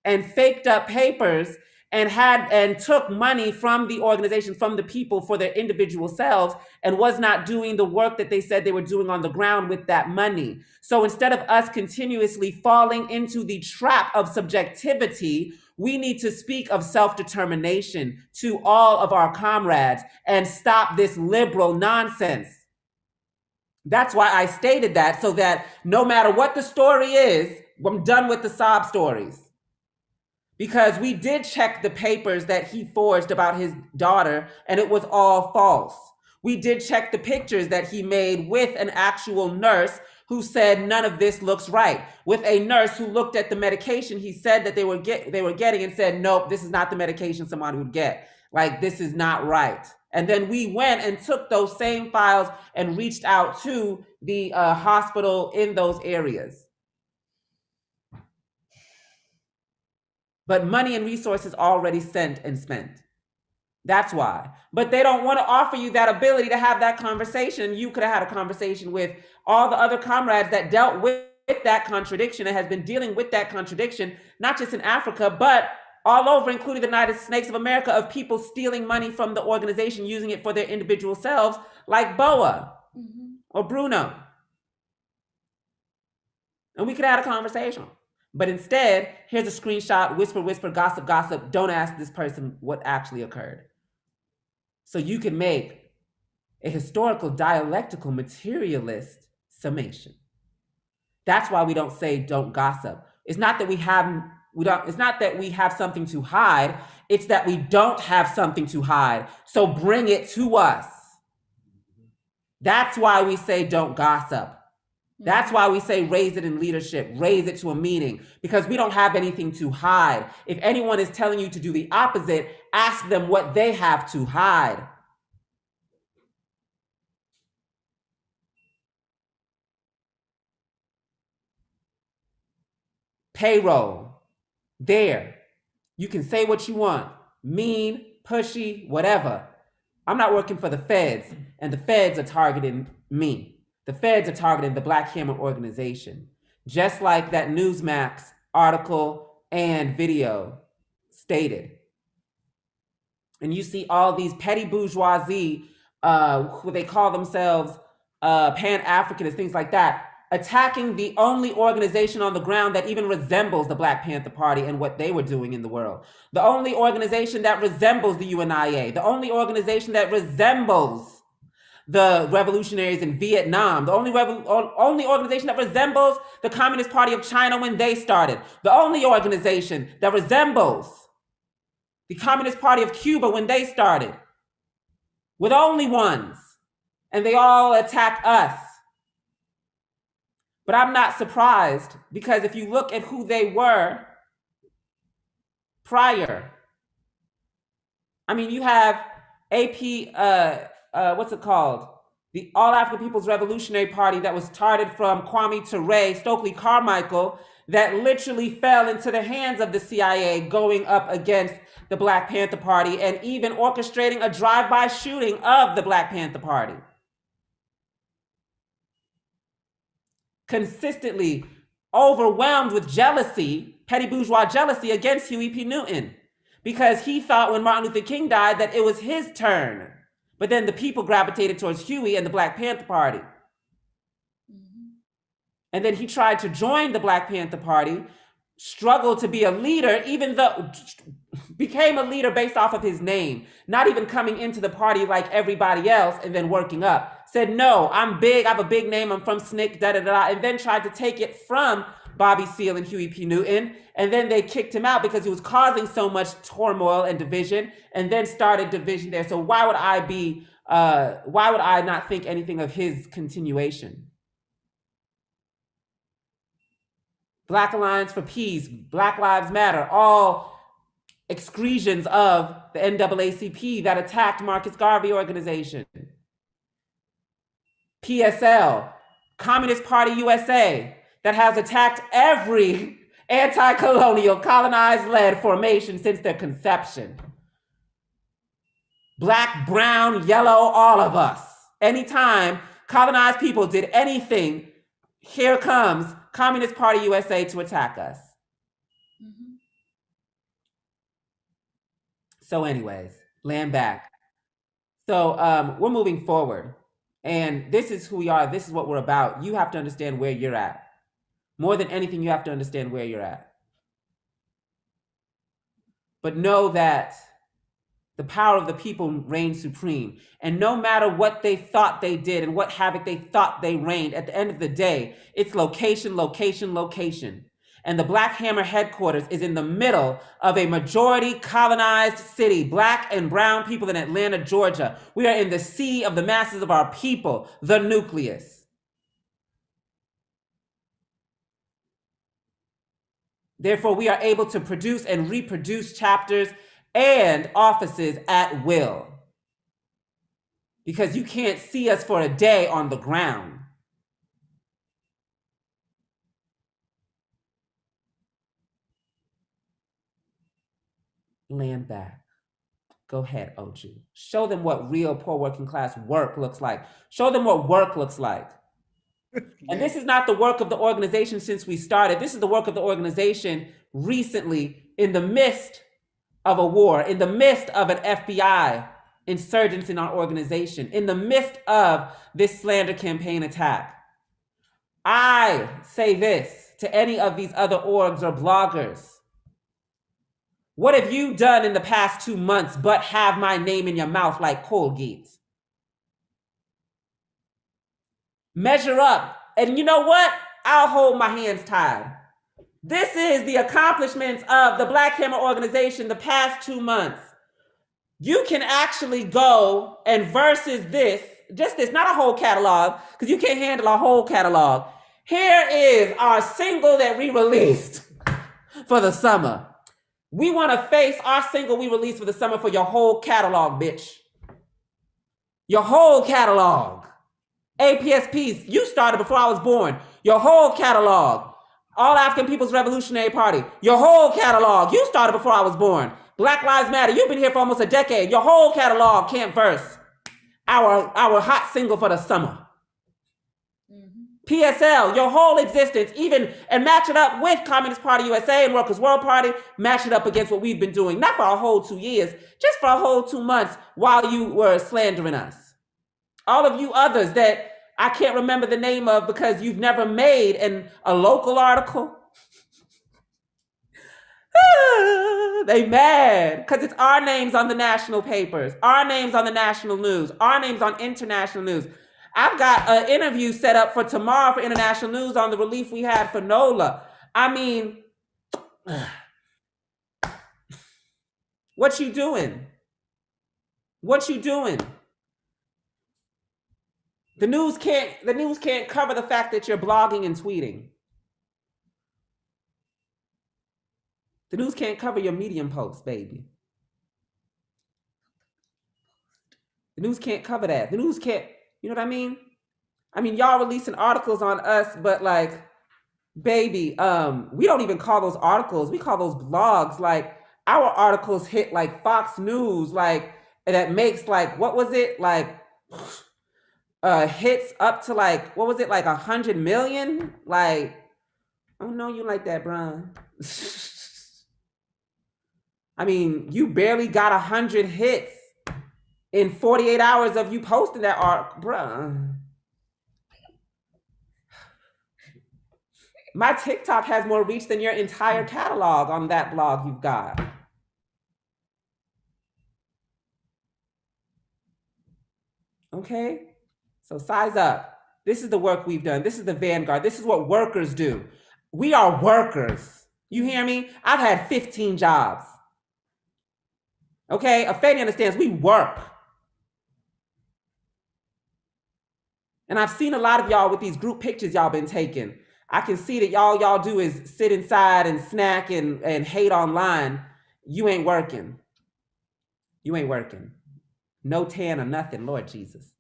and faked up papers and took money from the organization, from the people for their individual selves, and was not doing the work that they said they were doing on the ground with that money. So instead of us continuously falling into the trap of subjectivity, we need to speak of self-determination to all of our comrades and stop this liberal nonsense. That's why I stated that, so that no matter what the story is, I'm done with the sob stories. because we did check the papers that he forged about his daughter, and it was all false. We did check the pictures that he made with an actual nurse who said none of this looks right. With a nurse who looked at the medication he said that they were getting and said, nope, this is not the medication somebody would get. Like, this is not right. And then we went and took those same files and reached out to the hospital in those areas. But money and resources already sent and spent. That's why. But they don't want to offer you that ability to have that conversation. You could have had a conversation with all the other comrades that dealt with that contradiction and has been dealing with that contradiction, not just in Africa, but all over, including the United States of America, of people stealing money from the organization, using it for their individual selves, like Boa or Bruno. And we could have had a conversation. But instead, here's a screenshot, whisper, whisper, gossip, gossip. Don't ask this person what actually occurred. So you can make a historical, dialectical, materialist summation. That's why we don't say don't gossip. It's not that it's not that we have something to hide. It's that we don't have something to hide. So bring it to us. That's why we say don't gossip. That's why we say raise it in leadership, raise it to a meaning, because we don't have anything to hide. If anyone is telling you to do the opposite, ask them what they have to hide. Payroll, there. You can say what you want, mean, pushy, whatever. I'm not working for the feds, and the feds are targeting me. The feds are targeting the Black Hammer organization, just like that Newsmax article and video stated. And you see all these petty bourgeoisie, who they call themselves Pan-Africanists, things like that, attacking the only organization on the ground that even resembles the Black Panther Party and what they were doing in the world. The only organization that resembles the UNIA, the only organization that resembles the revolutionaries in Vietnam, the only organization that resembles the Communist Party of China when they started, the only organization that resembles the Communist Party of Cuba when they started. We're the only ones, and they all attack us. But I'm not surprised, because if you look at who they were prior, I mean, you have AP, what's it called? The All African People's Revolutionary Party that was started from Kwame Ture, Stokely Carmichael, that literally fell into the hands of the CIA, going up against the Black Panther Party and even orchestrating a drive-by shooting of the Black Panther Party. Consistently overwhelmed with jealousy, petty bourgeois jealousy against Huey P. Newton, because he thought when Martin Luther King died that it was his turn. But then the people gravitated towards Huey and the Black Panther Party. And then he tried to join the Black Panther Party, struggled to be a leader, even though became a leader based off of his name, not even coming into the party like everybody else and then working up. Said, no, I'm big, I have a big name, I'm from SNCC, da-da-da, and then tried to take it from Bobby Seale and Huey P. Newton, and then they kicked him out because he was causing so much turmoil and division, and then started division there. So why would I not think anything of his continuation? Black Alliance for Peace, Black Lives Matter, all excretions of the NAACP that attacked Marcus Garvey organization. PSL, Communist Party USA, that has attacked every anti-colonial, colonized-led formation since their conception. Black, brown, yellow, all of us. Anytime colonized people did anything, here comes Communist Party USA to attack us. So anyways, land back. So we're moving forward. And this is who we are. This is what we're about. You have to understand where you're at. More than anything, you have to understand where you're at. But know that the power of the people reigns supreme. And no matter what they thought they did and what havoc they thought they reigned, at the end of the day, it's location, location, location. And the Black Hammer headquarters is in the middle of a majority colonized city, Black and brown people in Atlanta, Georgia. We are in the sea of the masses of our people, the nucleus. Therefore, we are able to produce and reproduce chapters and offices at will. Because you can't see us for a day on the ground. Land back. Go ahead, Oju. Show them what real poor working class work looks like. Show them what work looks like. And this is not the work of the organization since we started. This is the work of the organization recently in the midst of a war, in the midst of an FBI insurgents in our organization, in the midst of this slander campaign attack. I say this to any of these other orgs or bloggers. What have you done in the past 2 months but have my name in your mouth like Colgate? Measure up. And you know what? I'll hold my hands tied. This is the accomplishments of the Black Hammer organization the past 2 months. You can actually go and versus this, just this, not a whole catalog, because you can't handle a whole catalog. Here is our single that we released for the summer. We want to face our single we released for the summer for your whole catalog, bitch. Your whole catalog. APSPs, you started before I was born. Your whole catalog. All African People's Revolutionary Party. Your whole catalog. You started before I was born. Black Lives Matter. You've been here for almost a decade. Your whole catalog can't verse our hot single for the summer. PSL, your whole existence, even, and match it up with Communist Party USA and Workers' World Party, match it up against what we've been doing, not for a whole 2 years, just for a whole 2 months while you were slandering us. All of you others that I can't remember the name of because you've never made a local article. They mad because it's our names on the national papers, our names on the national news, our names on international news. I've got an interview set up for tomorrow for international news on the relief we had for NOLA. I mean, what you doing? What you doing? The news can't cover the fact that you're blogging and tweeting. The news can't cover your Medium post, baby. The news can't cover that. The news can't, you know what I mean? I mean, y'all releasing articles on us, but like, baby, we don't even call those articles. We call those blogs. Like, our articles hit like Fox News, like, that makes like, what was it? Like, hits up to like, what was it? Like 100 million? Like, I don't know you like that, Brian. I mean, you barely got 100 hits in 48 hours of you posting that art, bruh. My TikTok has more reach than your entire catalog on that blog you've got. Okay, so size up. This is the work we've done. This is the vanguard. This is what workers do. We are workers. You hear me? I've had 15 jobs. Okay, Afeni understands we work. And I've seen a lot of y'all with these group pictures y'all been taking. I can see that y'all do is sit inside and snack and hate online. You ain't working. You ain't working. No tan or nothing, Lord Jesus.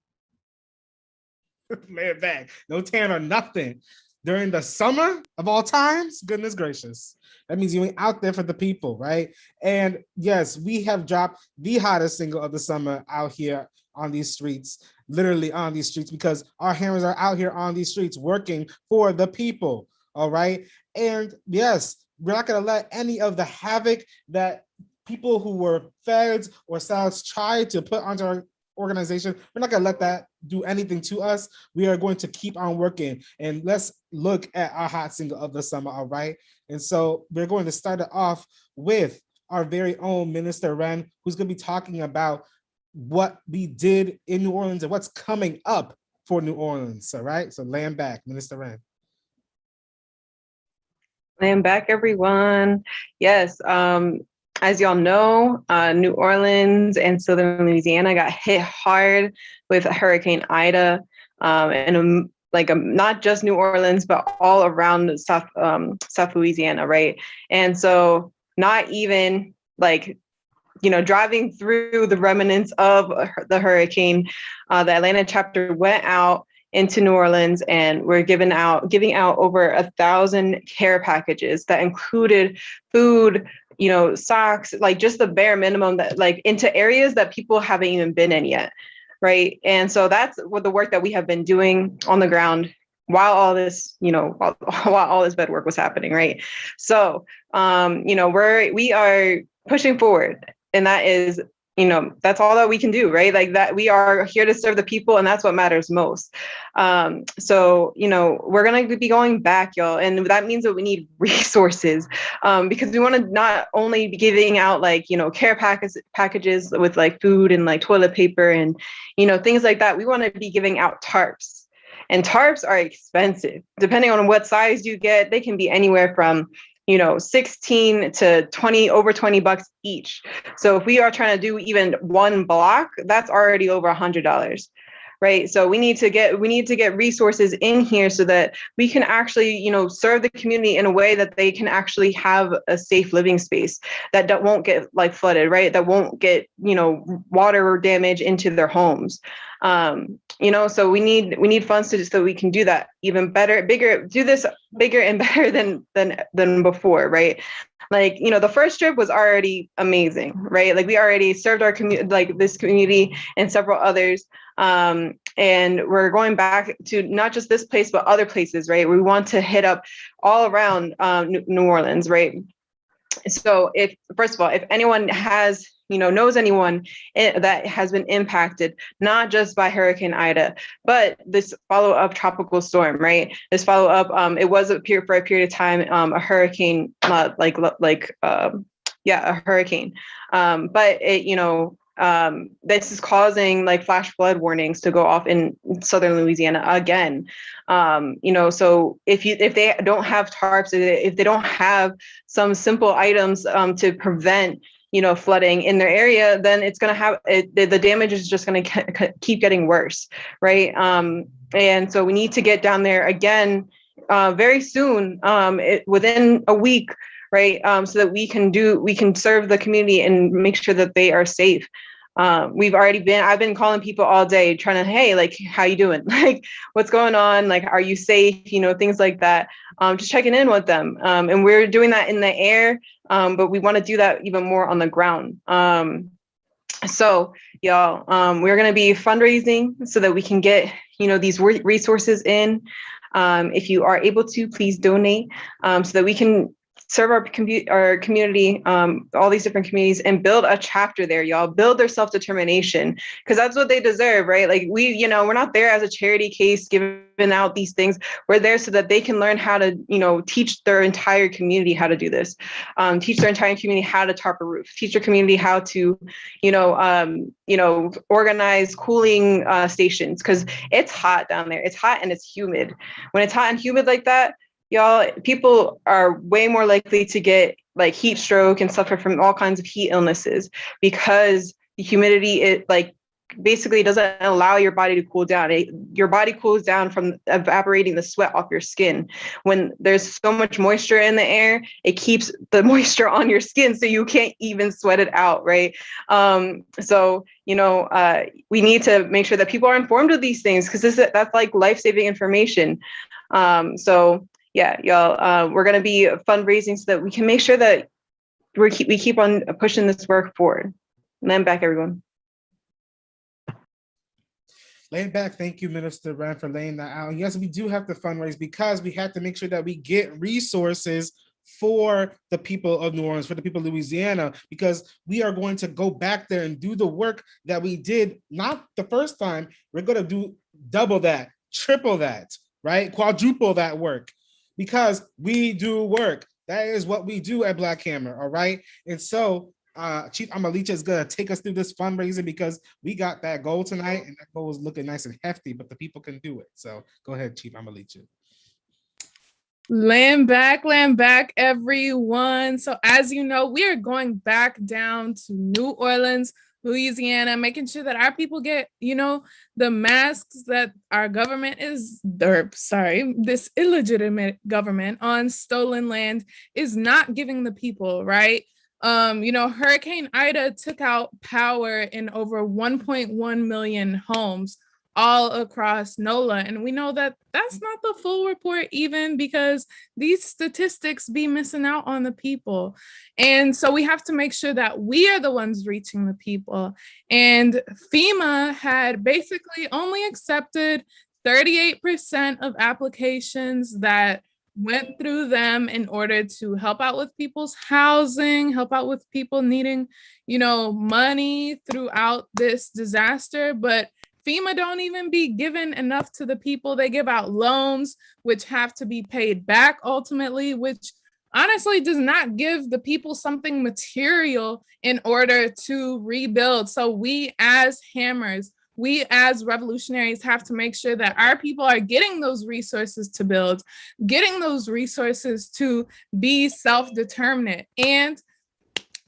Lay it back. No tan or nothing. During the summer of all times, goodness gracious. That means you ain't out there for the people, right? And yes, we have dropped the hottest single of the summer out here on these streets, literally on these streets, because our hammers are out here on these streets working for the people, all right? And yes, we're not gonna let any of the havoc that people who were feds or Souths try to put onto our organization, we're not gonna let that do anything to us. We are going to keep on working, and let's look at our hot single of the summer, all right? And so we're going to start it off with our very own Minister Ren, who's gonna be talking about what we did in New Orleans and what's coming up for New Orleans, all right? So land back, Minister Ren. I am back, everyone. Yes, as y'all know, New Orleans and Southern Louisiana got hit hard with Hurricane Ida, and not just New Orleans, but all around South Louisiana, right? And so, not even like driving through the remnants of the hurricane, the Atlanta chapter went out into New Orleans, and we're giving out over 1,000 care packages that included food, socks, like just the bare minimum, that like into areas that people haven't even been in yet, right? And so that's what the work that we have been doing on the ground while all this, while all this bed work was happening, right? So, we are pushing forward, and that is, that's all that we can do, right? Like that, we are here to serve the people, and that's what matters most. So we're gonna be going back, y'all, and that means that we need resources, because we want to not only be giving out like care packages with like food and like toilet paper and things like that. We want to be giving out tarps, and tarps are expensive. Depending on what size you get, they can be anywhere from 16 to 20, over $20 each. So if we are trying to do even one block, that's already over $100, right? So we need to get resources in here so that we can actually, serve the community in a way that they can actually have a safe living space that won't get like flooded, right? That won't get, water damage into their homes. So we need funds so we can do that even better, bigger, do this bigger and better than before, right? Like, the first trip was already amazing, right? Like we already served our community, like this community and several others. And we're going back to not just this place, but other places, right? We want to hit up all around New Orleans, right? So first of all, if anyone has, knows anyone that has been impacted, not just by Hurricane Ida, but this follow-up tropical storm, right? This follow-up, it was for a period of time, a hurricane, a hurricane. But it, this is causing like flash flood warnings to go off in Southern Louisiana again. So if they don't have tarps, if they don't have some simple items to prevent flooding in their area, then it's going to have the damage is just going to keep getting worse, right? And so we need to get down there again very soon, within a week, right? So that we can serve the community and make sure that they are safe. I've been calling people all day trying to, hey, like, how you doing? Like, what's going on? Like, are you safe? Things like that. Just checking in with them. And we're doing that in the air, but we want to do that even more on the ground. So y'all, we're going to be fundraising so that we can get, these resources in. If you are able to, please donate, so that we can serve our community, all these different communities, and build a chapter there, y'all. Build their self-determination, because that's what they deserve, right? Like we're not there as a charity case giving out these things. We're there so that they can learn how to, teach their entire community how to do this. Teach their entire community how to tarp a roof. Teach their community how to, organize cooling stations, because it's hot down there. It's hot and it's humid. When it's hot and humid like that, y'all, people are way more likely to get like heat stroke and suffer from all kinds of heat illnesses, because the humidity, it like basically doesn't allow your body to cool down. Your body cools down from evaporating the sweat off your skin. When there's so much moisture in the air, it keeps the moisture on your skin, so you can't even sweat it out, right? So we need to make sure that people are informed of these things, because that's like life-saving information. So yeah, y'all, we're going to be fundraising so that we can make sure that we keep on pushing this work forward. And then back, everyone. Laying back, thank you, Minister Rand, for laying that out. And yes, we do have to fundraise, because we have to make sure that we get resources for the people of New Orleans, for the people of Louisiana, because we are going to go back there and do the work that we did not the first time. We're going to do double that, triple that, right? Quadruple that work, because we do work. That is what we do at Black Hammer, all right? And so Chief Amalicha is going to take us through this fundraising, because we got that goal tonight, and that goal is looking nice and hefty, but the people can do it. So go ahead, Chief Amalicha. Land back, everyone. So as you know, we are going back down to New Orleans, Louisiana, making sure that our people get, the masks that our government this illegitimate government on stolen land is not giving the people, right? Hurricane Ida took out power in over 1.1 million homes all across NOLA. And we know that that's not the full report even, because these statistics be missing out on the people. And so we have to make sure that we are the ones reaching the people. And FEMA had basically only accepted 38% of applications that went through them in order to help out with people's housing, help out with people needing, money throughout this disaster. But FEMA don't even be given enough to the people. They give out loans, which have to be paid back ultimately, which honestly does not give the people something material in order to rebuild. So we as hammers, we as revolutionaries have to make sure that our people are getting those resources to build, getting those resources to be self-determinate. And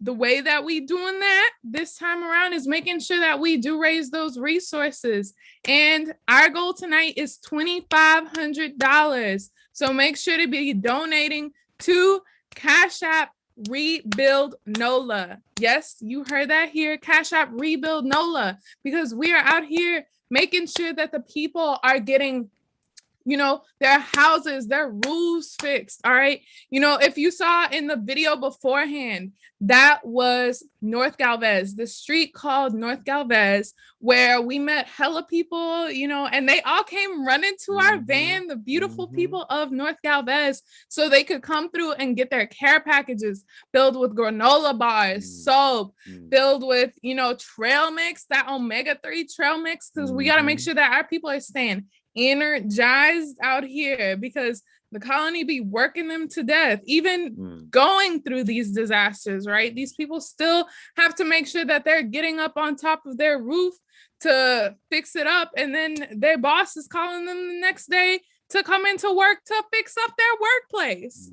the way that we doing that this time around is making sure that we do raise those resources. And our goal tonight is $2,500. So make sure to be donating to Cash App Rebuild NOLA. Yes, you heard that here, Cash App Rebuild NOLA, because we are out here making sure that the people are getting their houses, their roofs fixed. All right. If you saw in the video beforehand, that was North Galvez, the street called North Galvez, where we met hella people, and they all came running to our van, the beautiful people of North Galvez, so they could come through and get their care packages filled with granola bars, soap, filled with, trail mix, that omega-3 trail mix, because we got to make sure that our people are staying energized out here, because the colony be working them to death, even going through these disasters, right? These people still have to make sure that they're getting up on top of their roof to fix it up, and then their boss is calling them the next day to come into work to fix up their workplace.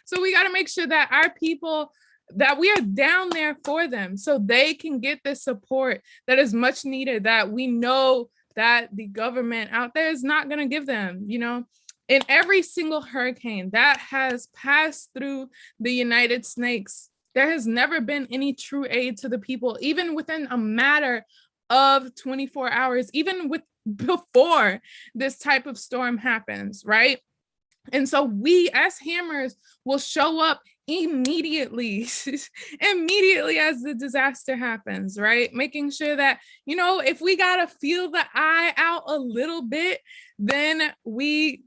So we got to make sure that our people, that we are down there for them so they can get the support that is much needed, that we know that the government out there is not going to give them. In every single hurricane that has passed through the United Snakes, there has never been any true aid to the people, even within a matter of 24 hours, even before this type of storm happens, right? And so we as hammers will show up immediately as the disaster happens, right? Making sure that, if we got to feel the eye out a little bit, then we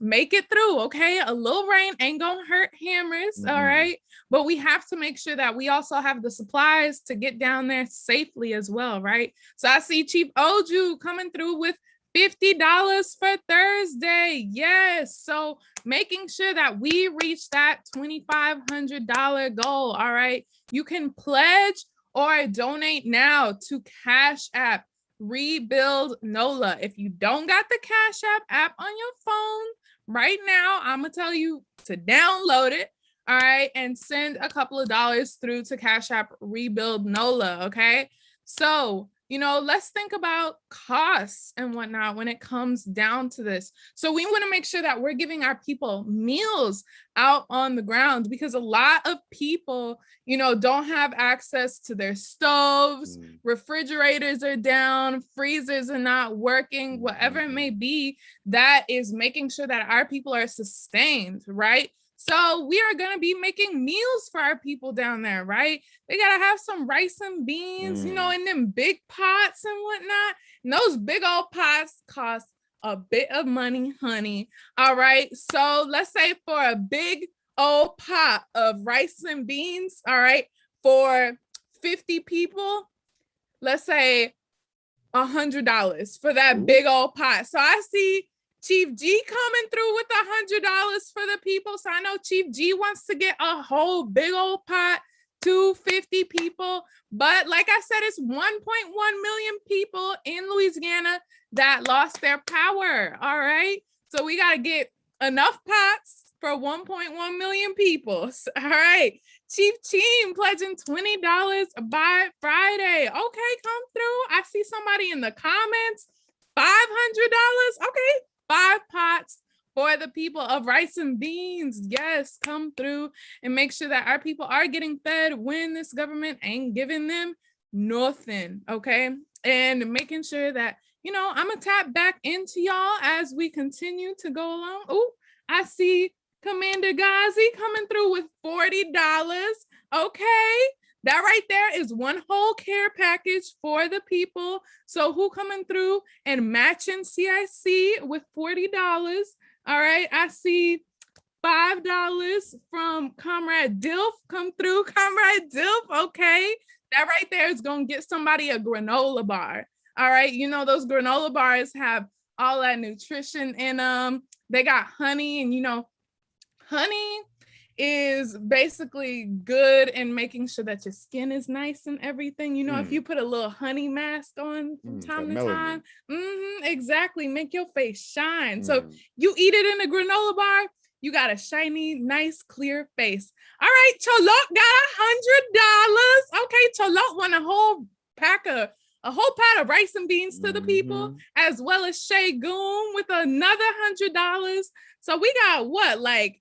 make it through, okay? A little rain ain't gonna hurt hammers, all right? But we have to make sure that we also have the supplies to get down there safely as well, right? So I see Chief Oju coming through with $50 for Thursday. Yes. So making sure that we reach that $2,500 goal. All right. You can pledge or donate now to Cash App Rebuild NOLA. If you don't got the Cash app on your phone right now, I'm going to tell you to download it. All right. And send a couple of dollars through to Cash App Rebuild NOLA. Okay. So, let's think about costs and whatnot when it comes down to this. So we want to make sure that we're giving our people meals out on the ground, because a lot of people, don't have access to their stoves, refrigerators are down, freezers are not working, whatever it may be, that is making sure that our people are sustained, right? So we are going to be making meals for our people down there, right? They got to have some rice and beans, in them big pots and whatnot. And those big old pots cost a bit of money, honey. All right. So let's say for a big old pot of rice and beans, all right, for 50 people, let's say $100 for that big old pot. So I see Chief G coming through with $100 for the people. So I know Chief G wants to get a whole big old pot to 50 people. But like I said, it's 1.1 million people in Louisiana that lost their power. All right. So we got to get enough pots for 1.1 million people. All right. Chief Team pledging $20 by Friday. Okay, come through. I see somebody in the comments. $500. Okay, 5 pots for the people of rice and beans. Yes, come through and make sure that our people are getting fed when this government ain't giving them nothing. Okay, and making sure that, you know, I'm gonna tap back into y'all as we continue to go along. Oh, I see Commander Ghazi coming through with $40. Okay, that right there is one whole care package for the people. So who coming through and matching CIC with $40? All right, I see $5 from Comrade Dilf come through. Comrade Dilf, okay. That right there is gonna get somebody a granola bar. All right, you know those granola bars have all that nutrition in them. They got honey, and you know, honey is basically good in making sure that your skin is nice and everything. You know, if you put a little honey mask on from time to time, exactly, make your face shine. So you eat it in a granola bar, you got a shiny, nice, clear face. All right, Cholot got $100. Okay, Cholot won a whole pot of rice and beans to the people, as well as Shay Goon with another $100. So we got what, like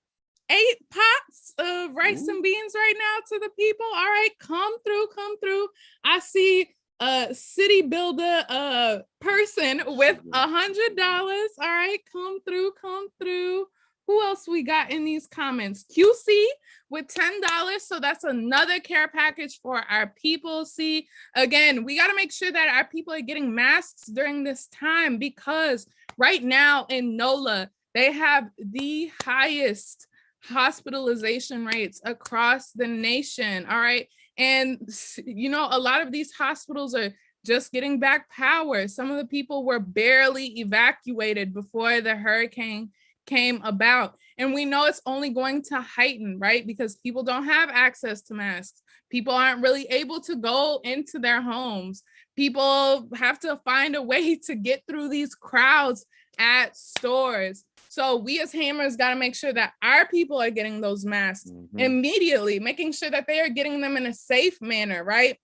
8 pots of rice and beans right now to the people. All right, come through, come through. I see a city builder person with $100. All right, come through, come through. Who else we got in these comments? QC with $10. So that's another care package for our people. See, again, we got to make sure that our people are getting masks during this time, because right now in NOLA, they have the highest hospitalization rates across the nation. All right. And, you know, a lot of these hospitals are just getting back power. Some of the people were barely evacuated before the hurricane came about. And we know it's only going to heighten, right? Because people don't have access to masks. People aren't really able to go into their homes. People have to find a way to get through these crowds at stores. So we as Hammers got to make sure that our people are getting those masks immediately, making sure that they are getting them in a safe manner, right?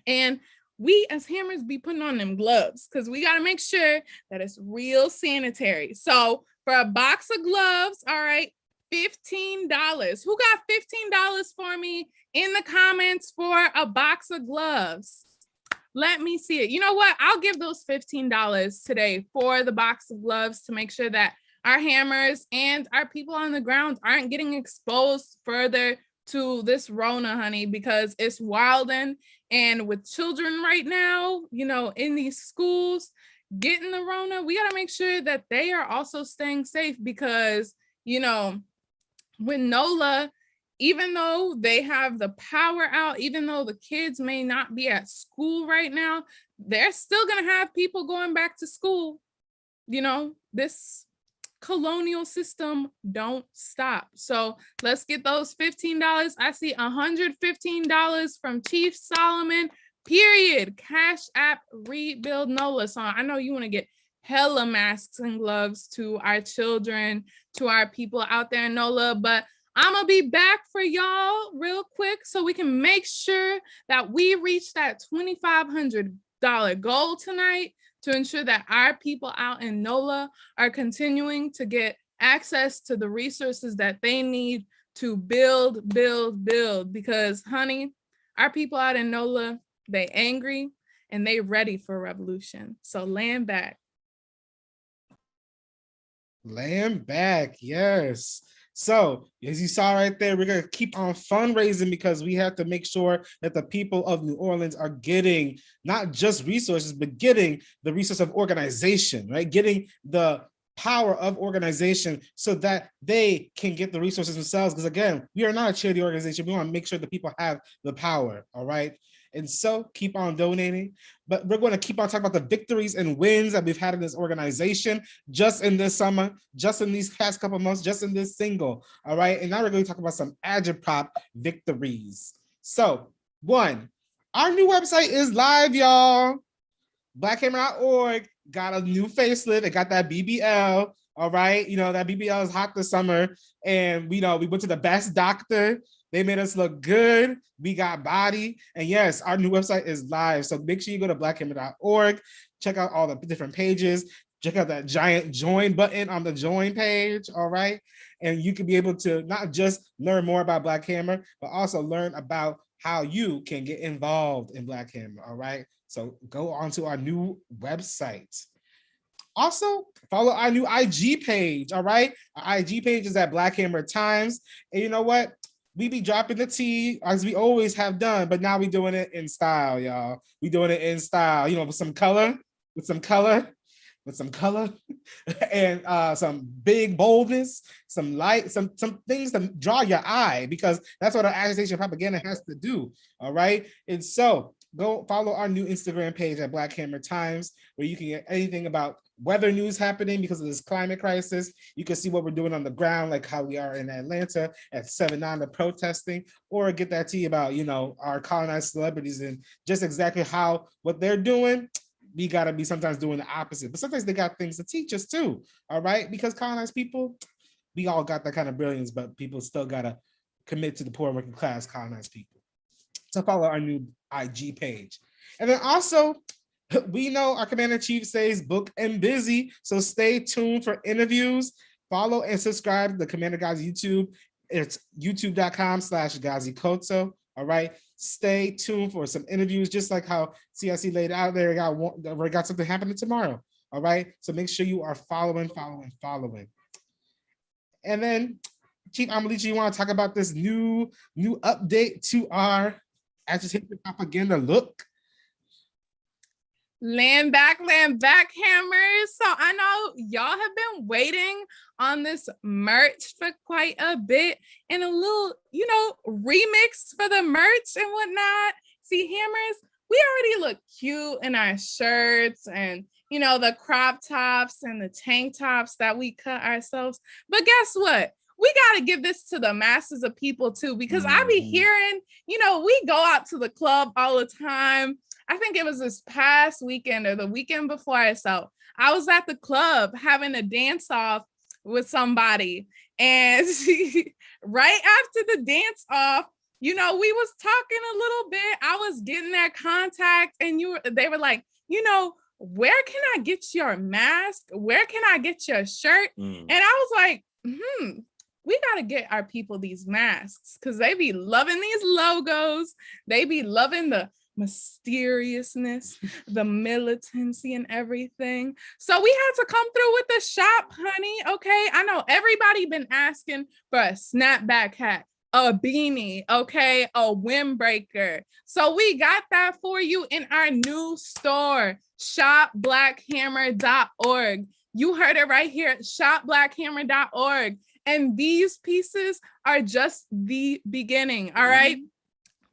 And we as Hammers be putting on them gloves, because we got to make sure that it's real sanitary. So for a box of gloves, all right, $15. Who got $15 for me in the comments for a box of gloves? Let me see it. You know what? I'll give those $15 today for the box of gloves to make sure that our Hammers and our people on the ground aren't getting exposed further to this Rona, honey, because it's wilding. And with children right now, you know, in these schools getting the Rona, we got to make sure that they are also staying safe, because, you know, with NOLA, even though they have the power out, even though the kids may not be at school right now, they're still going to have people going back to school. You know, this colonial system don't stop. So let's get those $15. I see $115 from Chief Solomon, period. Cash App Rebuild NOLA. So I know you want to get hella masks and gloves to our children, to our people out there in NOLA, but I'm gonna be back for y'all real quick so we can make sure that we reach that $2,500 goal tonight, to ensure that our people out in NOLA are continuing to get access to the resources that they need to build. Because, honey, our people out in NOLA, they angry and they ready for revolution. So land back. Land back, yes. So as you saw right there, we're going to keep on fundraising, because we have to make sure that the people of New Orleans are getting not just resources, but getting the resource of organization, right? Getting the power of organization so that they can get the resources themselves. Because again, we are not a charity organization. We want to make sure that people have the power, all right? And so keep on donating, but we're going to keep on talking about the victories and wins that we've had in this organization just in this summer, just in these past couple months, just in this single. All right. And now we're going to talk about some agitprop victories. So 1, our new website is live, y'all. Blackhammer.org got a new facelift. It got that BBL. All right, that BBL is hot this summer, and we went to the best doctor. They made us look good. We got body, and yes, our new website is live. So make sure you go to blackhammer.org, check out all the different pages, check out that giant join button on the join page. All right, and you can be able to not just learn more about Black Hammer, but also learn about how you can get involved in Black Hammer. All right, so go on to our new website. Also, follow our new IG page, all right? Our IG page is at Black Hammer Times. And you know what? We be dropping the tea as we always have done, but now we doing it in style, y'all. We doing it in style, with some color, and some big boldness, some light, some things to draw your eye, because that's what our agitation propaganda has to do, all right? And so go follow our new Instagram page at Black Hammer Times, where you can get anything about weather news happening because of this climate crisis. You can see what we're doing on the ground, like how we are in Atlanta at 7-9, the protesting, or get that tea about, our colonized celebrities and just exactly what they're doing. We got to be sometimes doing the opposite, but sometimes they got things to teach us too. All right. Because colonized people, we all got that kind of brilliance, but people still got to commit to the poor working class colonized people. So follow our new IG page. And then also, we know our Commander-in-Chief says book and busy, so stay tuned for interviews. Follow and subscribe to the Commander Ghazi YouTube. It's youtube.com/Ghazi Koto. All right, stay tuned for some interviews, just like how CIC laid out there. We got something happening tomorrow. All right, so make sure you are following. And then, Chief Amalichi, you want to talk about this new update to our agitation propaganda look? Land back, hammers. So I know y'all have been waiting on this merch for quite a bit, and a little, remix for the merch and whatnot. See, hammers, we already look cute in our shirts and, the crop tops and the tank tops that we cut ourselves. But guess what? We got to give this to the masses of people too, because I be hearing, we go out to the club all the time. I think it was this past weekend or the weekend before. So I was at the club having a dance off with somebody. And right after the dance off, we was talking a little bit. I was getting their contact, and they were like, where can I get your mask? Where can I get your shirt? And I was like, we got to get our people these masks, because they be loving these logos. They be loving the mysteriousness, the militancy and everything. So we had to come through with the shop, honey. Okay, I know everybody been asking for a snapback hat, a beanie, okay, a windbreaker. So we got that for you in our new store, shopblackhammer.org. You heard it right here, shopblackhammer.org. And these pieces are just the beginning, all right?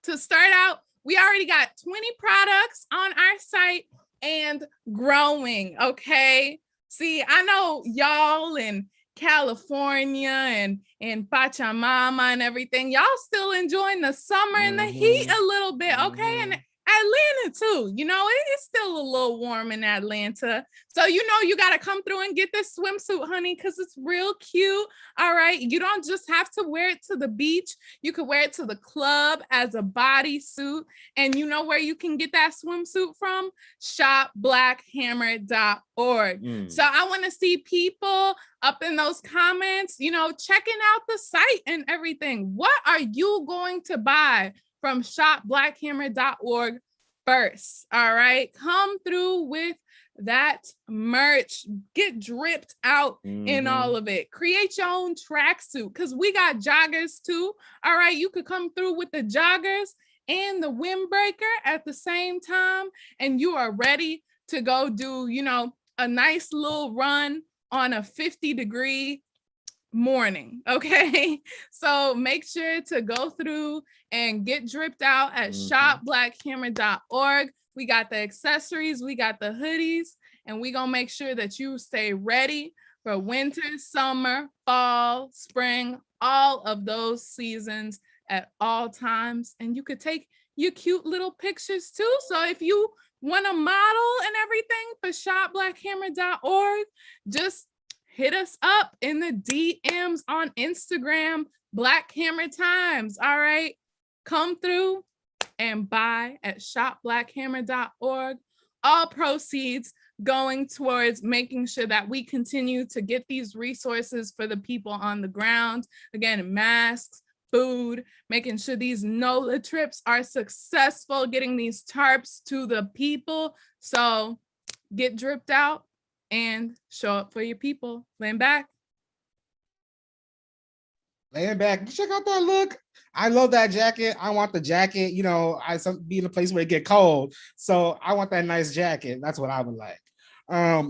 To start out, we already got 20 products on our site and growing, okay? See, I know y'all in California and in Pachamama and everything, y'all still enjoying the summer and the heat a little bit, okay? And Atlanta too, it's still a little warm in Atlanta. So, you got to come through and get this swimsuit, honey, because it's real cute. All right. You don't just have to wear it to the beach. You could wear it to the club as a bodysuit. And you know where you can get that swimsuit from? shopblackhammer.org. So I want to see people up in those comments, checking out the site and everything. What are you going to buy from shopblackhammer.org first? All right, come through with that merch. Get dripped out in all of it. Create your own tracksuit, because we got joggers too. All right, you could come through with the joggers and the windbreaker at the same time, and you are ready to go do, a nice little run on a 50-degree morning. Okay, so make sure to go through and get dripped out at shopblackhammer.org. We got the accessories, we got the hoodies, and we gonna make sure that you stay ready for winter, summer, fall, spring, all of those seasons at all times. And you could take your cute little pictures too. So if you want to model and everything for shopblackhammer.org, just hit us up in the DMs on Instagram, Black Hammer Times. All right. Come through and buy at shopblackhammer.org. All proceeds going towards making sure that we continue to get these resources for the people on the ground. Again, masks, food, making sure these NOLA trips are successful, getting these tarps to the people. So get dripped out and show up for your people. Laying back. Laying back. Check out that look. I love that jacket. I want the jacket. You know, I be in a place where it get cold. So I want that nice jacket. That's what I would like.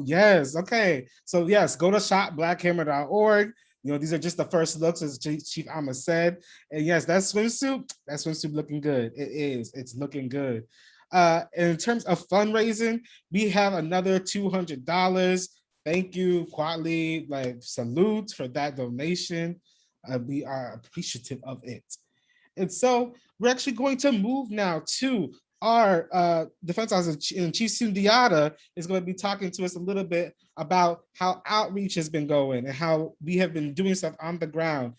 Yes. Okay. So yes, go to shopblackhammer.org. You know, these are just the first looks, as Chief Ahmed said. And yes, that swimsuit looking good. It is. It's looking good. In terms of fundraising, we have another $200. Thank you, Quadley. Like, salute for that donation. We are appreciative of it. And so we're actually going to move now to our defense officer, Chief Sundiata is going to be talking to us a little bit about how outreach has been going and how we have been doing stuff on the ground,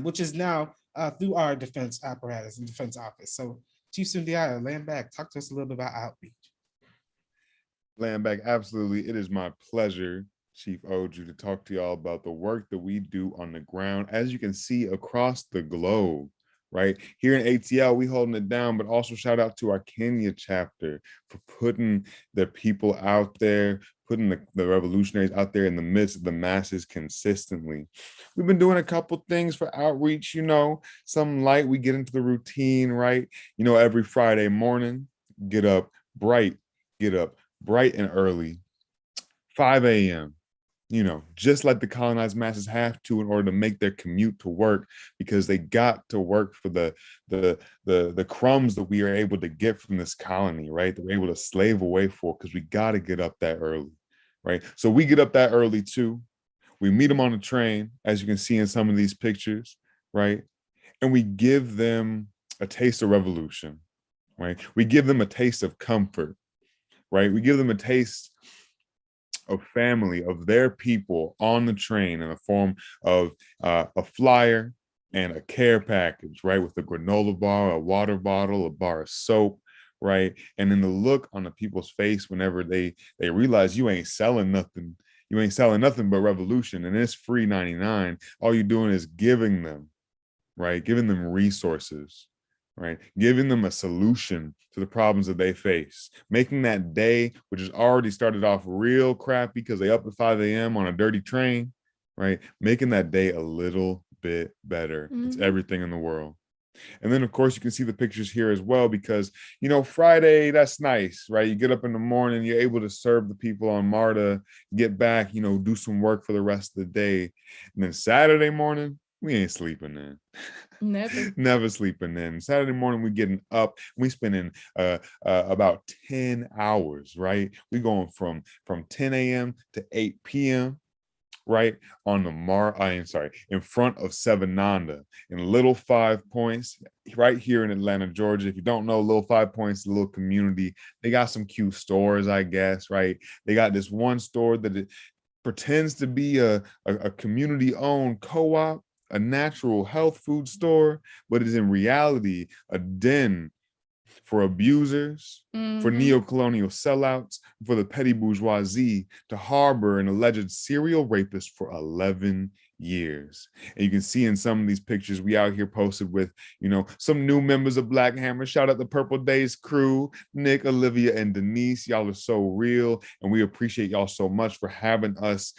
which is now through our defense apparatus and defense office. So Chief Sundiata, land back, talk to us a little bit about outreach. Land back, absolutely. It is my pleasure, Chief Oju, to talk to y'all about the work that we do on the ground. As you can see across the globe, right? Here in ATL, we holding it down, but also shout out to our Kenya chapter for putting the people out there, putting the revolutionaries out there in the midst of the masses consistently. We've been doing a couple things for outreach, you know, some light, we get into the routine, right? You know, every Friday morning, get up bright and early, 5 a.m., you know, just like the colonized masses have to in order to make their commute to work, because they got to work for the crumbs that we are able to get from this colony, right? That we're able to slave away for, because we got to get up that early, right? So we get up that early too. We meet them on the train, as you can see in some of these pictures, right? And we give them a taste of revolution, right? We give them a taste of comfort, right? We give them a taste of family, of their people on the train in the form of a flyer and a care package, right? With a granola bar, a water bottle, a bar of soap, right? And then the look on the people's face whenever they realize you ain't selling nothing but revolution, and it's free 99. All you're doing is giving them, right? Giving them resources, right? Giving them a solution to the problems that they face, making that day, which has already started off real crappy because they up at 5 a.m. on a dirty train, right? Making that day a little bit better. It's everything in the world. And then, of course, you can see the pictures here as well, because, you know, Friday, that's nice, right? You get up in the morning, you're able to serve the people on MARTA, get back, you know, do some work for the rest of the day. And then Saturday morning, we ain't sleeping in. Never sleeping in. Saturday morning, we getting up. We spending about 10 hours, right? We going from 10 a.m. to 8 p.m., right? On the in front of Seven Nanda in Little 5 Points, right here in Atlanta, Georgia. If you don't know, Little 5 Points, a little community. They got some cute stores, I guess, right? They got this one store that it pretends to be a community-owned co-op, a natural health food store, but is in reality a den for abusers, for neo-colonial sellouts, for the petty bourgeoisie to harbor an alleged serial rapist for 11 years. And you can see in some of these pictures we out here posted with, you know, some new members of Black Hammer. Shout out the Purple Days crew, Nick, Olivia, and Denise. Y'all are so real, and we appreciate y'all so much for having us,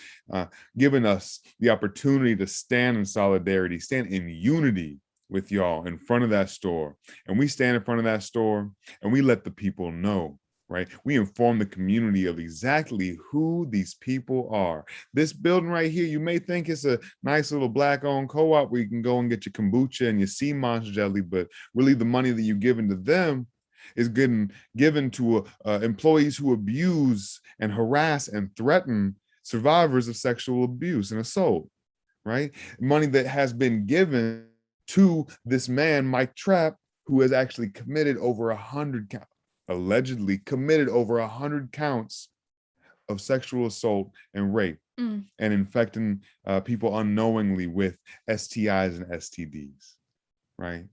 giving us the opportunity to stand in solidarity, stand in unity with y'all in front of that store. And we stand in front of that store and we let the people know, right? We inform the community of exactly who these people are. This building right here, you may think it's a nice little Black-owned co-op where you can go and get your kombucha and your sea moss jelly, but really the money that you're giving to them is getting given to employees who abuse and harass and threaten survivors of sexual abuse and assault, right? Money that has been given to this man, Mike Trapp, who has actually committed over 100 counts, allegedly committed over 100 counts of sexual assault and rape Mm. and infecting people unknowingly with STIs and STDs, right?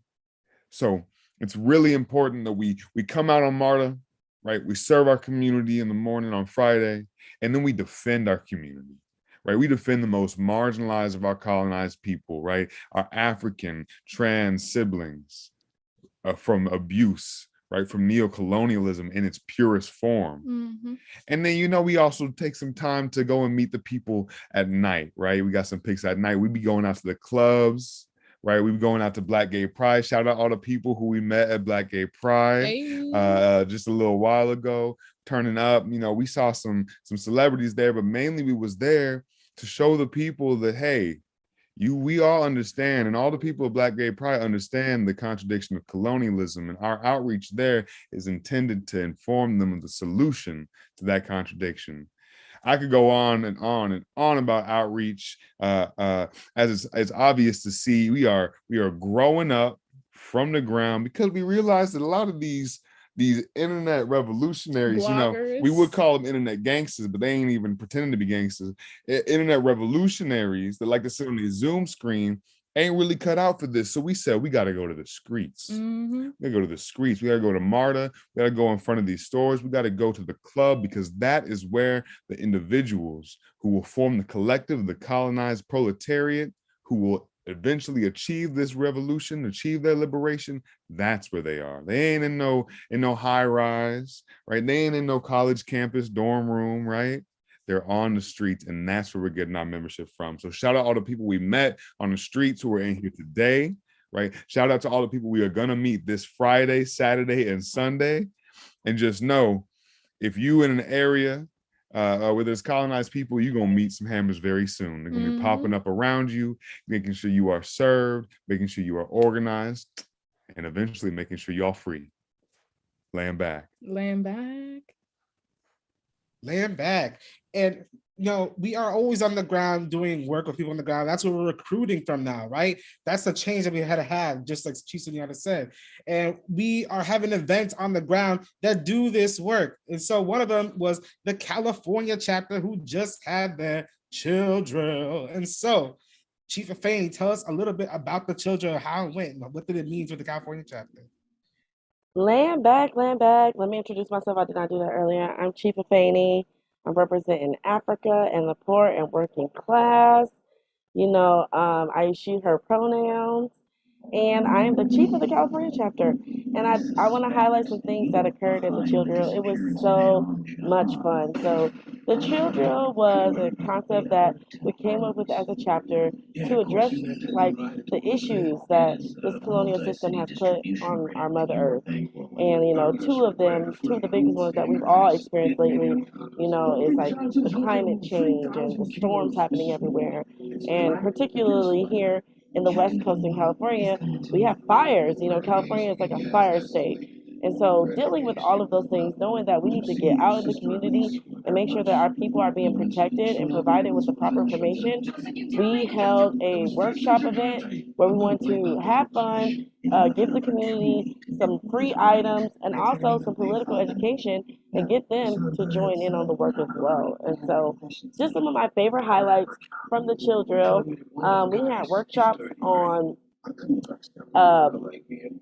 So it's really important that we come out on MARTA, right? We serve our community in the morning on Friday, and then we defend our community, right? We defend the most marginalized of our colonized people, right? Our African trans siblings from abuse, right? From neocolonialism in its purest form. Mm-hmm. And then, you know, we also take some time to go and meet the people at night, right? We got some pics at night. We be going out to the clubs, right? We be going out to Black Gay Pride. Shout out all the people who we met at Black Gay Pride just a little while ago, turning up. You know, we saw some celebrities there, but mainly we was there to show the people that, hey, we all understand, and all the people of Black Gay Pride understand the contradiction of colonialism, and our outreach there is intended to inform them of the solution to that contradiction. I could go on and on and on about outreach. As it's obvious to see, we are growing up from the ground because we realize that a lot of these internet revolutionaries, you know, we would call them internet gangsters, but they ain't even pretending to be gangsters. Internet revolutionaries that like to sit on the Zoom screen ain't really cut out for this. So we said, we got to go to the streets. Mm-hmm. We got to go to the streets. We got to go to MARTA. We got to go in front of these stores. We got to go to the club, because that is where the individuals who will form the collective, the colonized proletariat, who will eventually achieve this revolution, achieve their liberation, that's where they are. They ain't in no high rise, right? They ain't in no college campus dorm room, right? They're on the streets, and that's where we're getting our membership from. So shout out all the people we met on the streets who are in here today, right? Shout out to all the people we are gonna meet this Friday, Saturday, and Sunday. And just know, if you in an area where there's colonized people, you're going to meet some hammers very soon. They're going to be popping up around you, making sure you are served, making sure you are organized, and eventually making sure y'all free. Laying back. Laying back. Laying back. And, you know, we are always on the ground doing work with people on the ground. That's what we're recruiting from now, right? That's the change that we had to have, just like Chief Sunyata said. And we are having events on the ground that do this work. And so one of them was the California chapter, who just had their chill drill. And so, Chief Afeni, tell us a little bit about the chill drill, how it went, what did it mean for the California chapter? Land back, land back. Let me introduce myself. I did not do that earlier. I'm Chief Afeni. I'm representing Africa and the poor and working class. You know, I she, her pronouns, and I am the chief of the California chapter. And I want to highlight some things that occurred in the chill drill. It was so much fun. So the chill drill was a concept that we came up with as a chapter to address like the issues that this colonial system has put on our Mother Earth. And you know, two of the biggest ones that we've all experienced lately, you know, is like the climate change and the storms happening everywhere. And particularly here in the West Coast in California, we have fires. You know, California is like a fire state. And so dealing with all of those things, knowing that we need to get out in the community and make sure that our people are being protected and provided with the proper information, we held a workshop event where we want to have fun, give the community some free items and also some political education and get them to join in on the work as well. And so just some of my favorite highlights from the chill drill. We had workshops on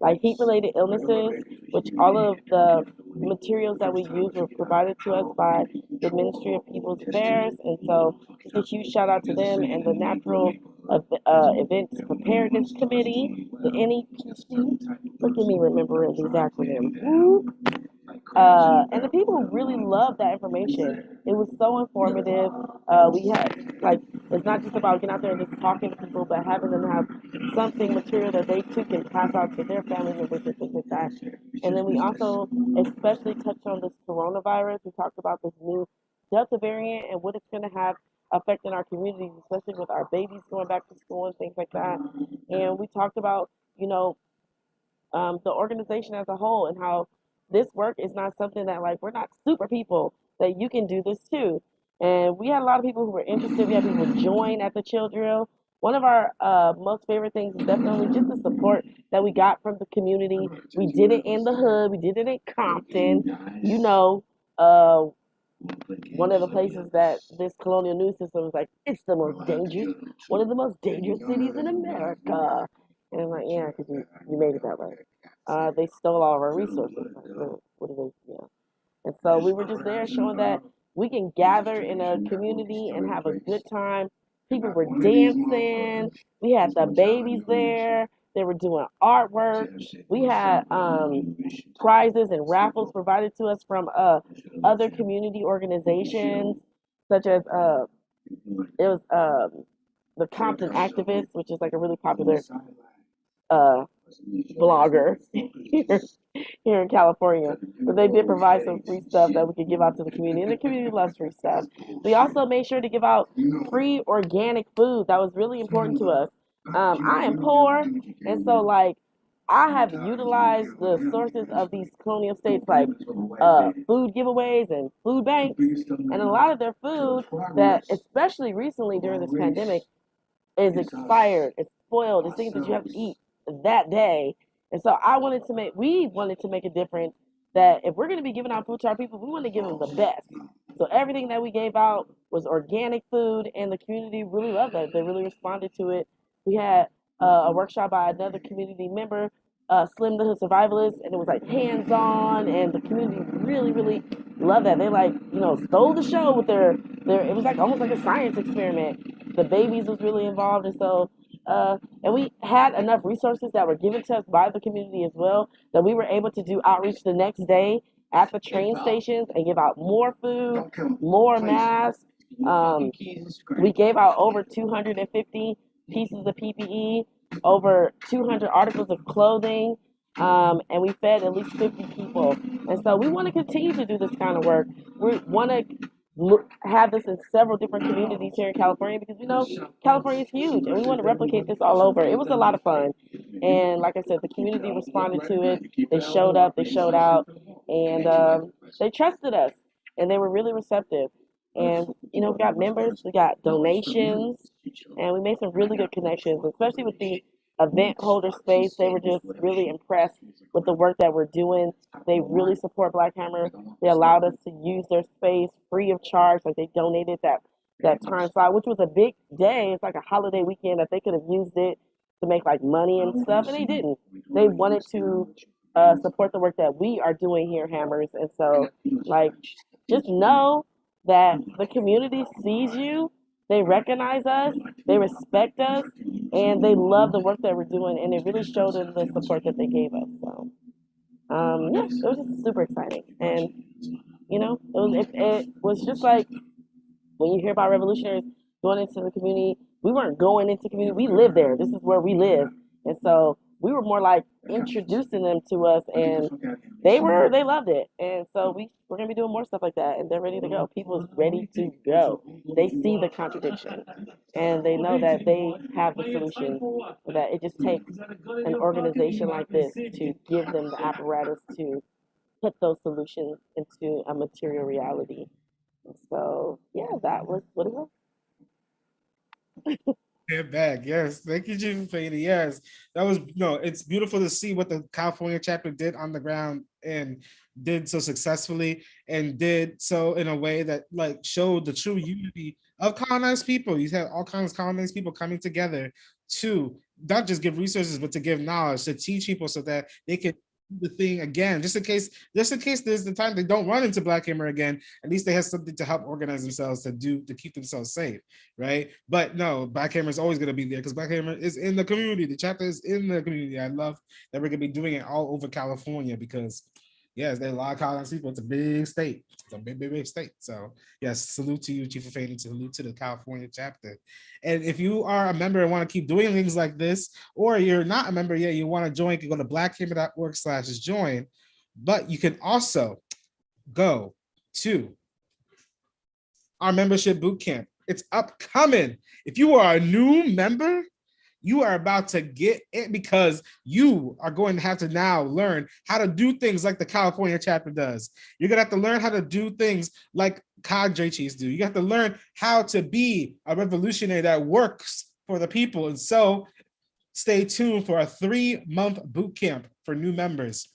like heat-related illnesses, which all of the materials that we use were provided to us by the Ministry of People's Affairs. And so just a huge shout out to them and the Natural Events Preparedness Committee, the NEPC. Look at me remembering these acronyms. Woo! And the people really loved that information. It was so informative. We had like, it's not just about getting out there and just talking to people, but having them have something material that they too can pass out to their family members and things like that. And then we also especially touched on this coronavirus. We talked about this new Delta variant and what it's going to have affecting our communities, especially with our babies going back to school and things like that. And we talked about, you know, the organization as a whole and how this work is not something that like we're not super people, that you can do this too. And we had a lot of people who were interested. We had people join at the chill drill. One of our most favorite things is definitely just the support that we got from the community. We did it in the hood. We did it in Compton. You know, one of the places that this colonial news system was like, it's the most dangerous, one of the most dangerous cities in America. And I'm like, yeah, because you made it that way. They stole all of our resources. Like, what do they, yeah. And so we were just there showing that we can gather in a community and have a good time. People were dancing. We had the babies there. They were doing artwork. We had prizes and raffles provided to us from other community organizations, such as it was the Compton Activists, which is like a really popular uh, blogger here in California. But they did provide some free stuff that we could give out to the community, and the community loves free stuff. We also made sure to give out free organic food. That was really important to us. I am poor, and so like I have utilized the sources of these colonial states like food giveaways and food banks, and a lot of their food that, especially recently during this pandemic, is expired, it's spoiled, it's things that you have to eat that day. And so we wanted to make a difference that if we're going to be giving out food to our people, we want to give them the best. So everything that we gave out was organic food, and the community really loved that. They really responded to it. We had a workshop by another community member, Slim the Hood Survivalist, and it was like hands-on, and the community really, really loved that. They like, stole the show with their. It was like almost like a science experiment. The babies was really involved, and so and we had enough resources that were given to us by the community as well that we were able to do outreach the next day at the train stations and give out more food, more masks. We gave out over 250 pieces of PPE, over 200 articles of clothing, and we fed at least 50 people. And so we want to continue to do this kind of work. We want to have this in several different communities here in California because we know California is huge and we want to replicate this all over. It was a lot of fun. And like I said, the community responded to it. They showed up, they showed out, and they trusted us and they were really receptive. And, we got members, we got donations, and we made some really good connections, especially with the event holder space. They were just really impressed with the work that we're doing. They really support Black Hammer. They allowed us to use their space free of charge. Like they donated that time slot, which was a big day. It's like a holiday weekend that they could have used it to make like money and stuff, and they didn't. They wanted to support the work that we are doing here, Hammers. And so, like, just know that the community sees you, they recognize us, they respect us, and they love the work that we're doing, and it really showed in the support that they gave us. So, yeah, it was just super exciting, and it was just like when you hear about revolutionaries going into the community, we weren't going into community, we live there. This is where we live, and so we were more like introducing them to us, and they loved it, and so we're gonna be doing more stuff like that, and they're ready to go. People's ready to go. They see the contradiction, and they know that they have the solution. That it just takes an organization like this to give them the apparatus to put those solutions into a material reality. So yeah, that was what it was. Get back, yes. Thank you, Chief Fady. Yes, that was it's beautiful to see what the California chapter did on the ground and did so successfully and did so in a way that like showed the true unity of colonized people. You had all kinds of colonized people coming together to not just give resources, but to give knowledge, to teach people so that they could the thing again, just in case there's the time they don't run into Black Hammer again, at least they have something to help organize themselves to keep themselves safe, right? But no, Black Hammer is always going to be there because Black Hammer is in the community. The chapter is in the community. I love that we're going to be doing it all over California because yes, there's a lot of colonized people. It's a big state. It's a big state. So yes, salute to you, Chief of Fady, salute to the California chapter. And if you are a member and want to keep doing things like this, or you're not a member yet, you want to join, you can go to blackhammer.org/join. But you can also go to our membership boot camp. It's upcoming. If you are a new member, you are about to get it because you are going to have to now learn how to do things like the California chapter does. You're going to have to learn how to do things like Cadre Chiefs do. You have to learn how to be a revolutionary that works for the people. And so stay tuned for a 3-month boot camp for new members.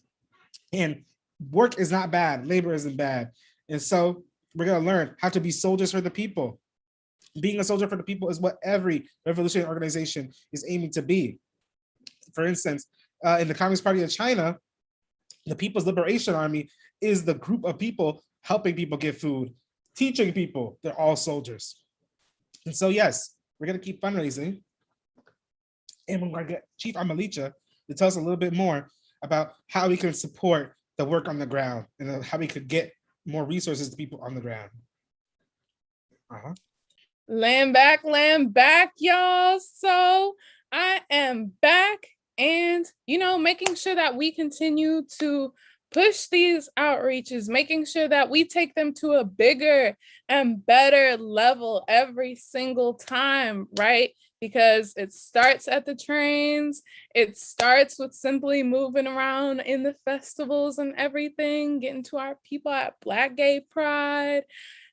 And work is not bad. Labor isn't bad. And so We're going to learn how to be soldiers for the people. Being a soldier for the people is what every revolutionary organization is aiming to be. For instance, in the Communist Party of China, the People's Liberation Army is the group of people helping people get food, teaching people they're all soldiers. And so, yes, we're going to keep fundraising. And we're going to get Chief Amalicha to tell us a little bit more about how we can support the work on the ground and how we could get more resources to people on the ground. Land back, y'all. So I am back and, making sure that we continue to push these outreaches, making sure that we take them to a bigger and better level every single time, right? Because it starts at the trains, it starts with simply moving around in the festivals and everything, getting to our people at Black Gay Pride,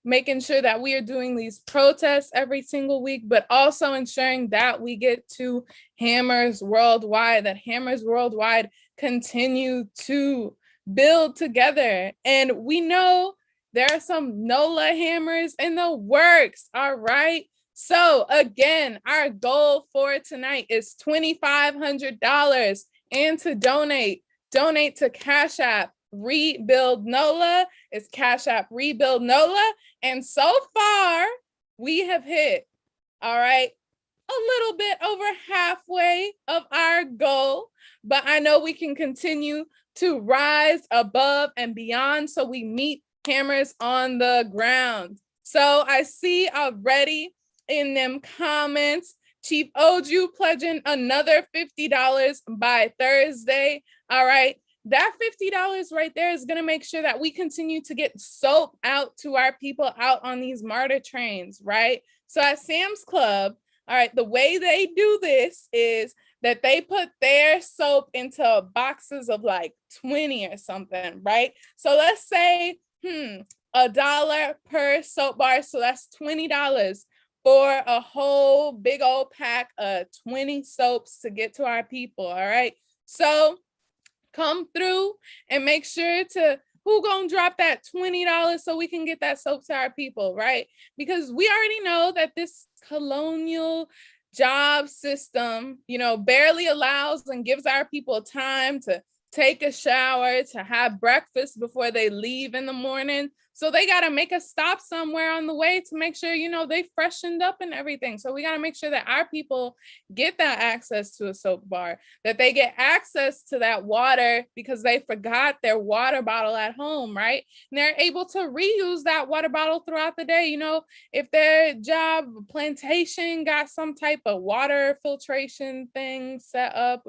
making sure that we are doing these protests every single week, but also ensuring that we get to Hammers Worldwide, that Hammers Worldwide continue to build together. And we know there are some NOLA hammers in the works, all right? So again, our goal for tonight is $2,500, and to donate to Cash App Rebuild NOLA. It's Cash App Rebuild NOLA. And so far, we have hit, all right, a little bit over halfway of our goal, but I know we can continue to rise above and beyond so we meet hammers on the ground. So I see already in them comments, Chief Oju pledging another $50 by Thursday. All right. That $50 right there is going to make sure that we continue to get soap out to our people out on these MARTA trains, right? So at Sam's Club, all right, the way they do this is that they put their soap into boxes of like 20 or something, right? So let's say, $1 per soap bar. So that's $20 for a whole big old pack of 20 soaps to get to our people, all right? So come through and make sure to, who gonna drop that $20 so we can get that soap to our people, right? Because we already know that this colonial job system, barely allows and gives our people time to take a shower, to have breakfast before they leave in the morning. So they got to make a stop somewhere on the way to make sure, they freshened up and everything. So we got to make sure that our people get that access to a soap bar, that they get access to that water because they forgot their water bottle at home, right? And they're able to reuse that water bottle throughout the day. If their job plantation got some type of water filtration thing set up,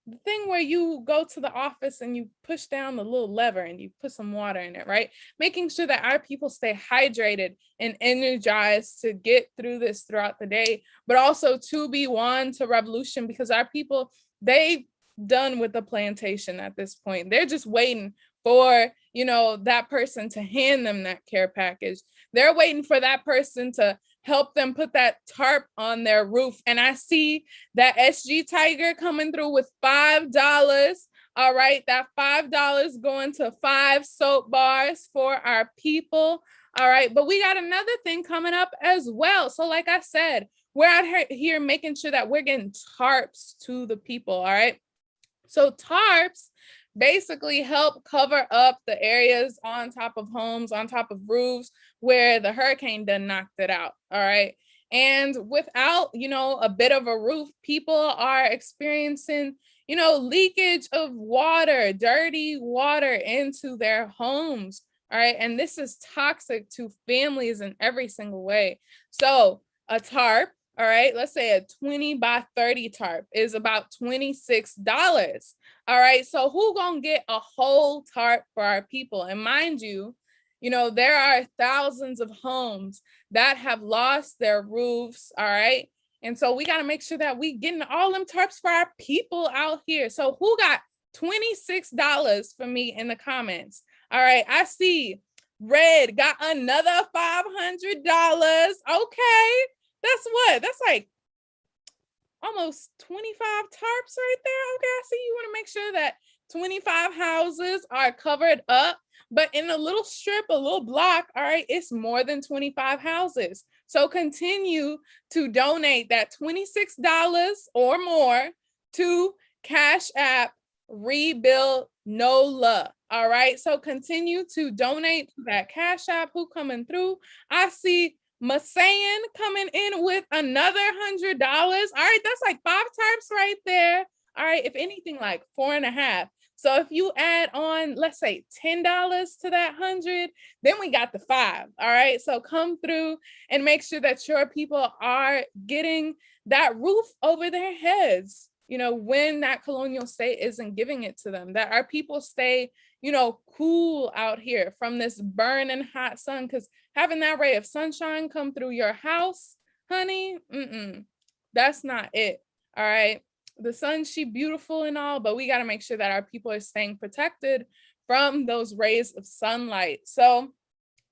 the thing where you go to the office and you push down the little lever and you put some water in it, right? Making sure that our people stay hydrated and energized to get through this throughout the day, but also to be one to revolution, because our people, they done with the plantation at this point. They're just waiting for, that person to hand them that care package. They're waiting for that person to help them put that tarp on their roof. And I see that SG Tiger coming through with $5. All right, that $5 going to 5 soap bars for our people. All right, but we got another thing coming up as well. So like I said, we're out here making sure that we're getting tarps to the people. All right, so tarps basically help cover up the areas on top of homes, on top of roofs where the hurricane done knocked it out, all right? And without, a bit of a roof, people are experiencing, leakage of water, dirty water into their homes, all right? And this is toxic to families in every single way. So a tarp, all right, let's say a 20 by 30 tarp is about $26. All right, so who gonna get a whole tarp for our people? And mind you, there are thousands of homes that have lost their roofs, all right? And so we gotta make sure that we getting all them tarps for our people out here. So who got $26 for me in the comments? All right, I see Red got another $500. Okay. That's like almost 25 tarps right there. Okay, I see you want to make sure that 25 houses are covered up But in a little strip, a little block, all right, it's more than 25 houses. So continue to donate that $26 or more to Cash App Rebuild NOLA. All right. So continue to donate to that Cash App. Who coming through? I see Masayan coming in with another $100. All right, that's like 5 types right there. All right, if anything, like 4.5. So if you add on, let's say $10 to that 100, then we got the 5. All right, so come through and make sure that your people are getting that roof over their heads. You know, when that colonial state isn't giving it to them, that our people stay, you know, cool out here from this burning hot sun, because having that ray of sunshine come through your house, honey, that's not it. All right. The sun, she beautiful and all, but we got to make sure that our people are staying protected from those rays of sunlight. So,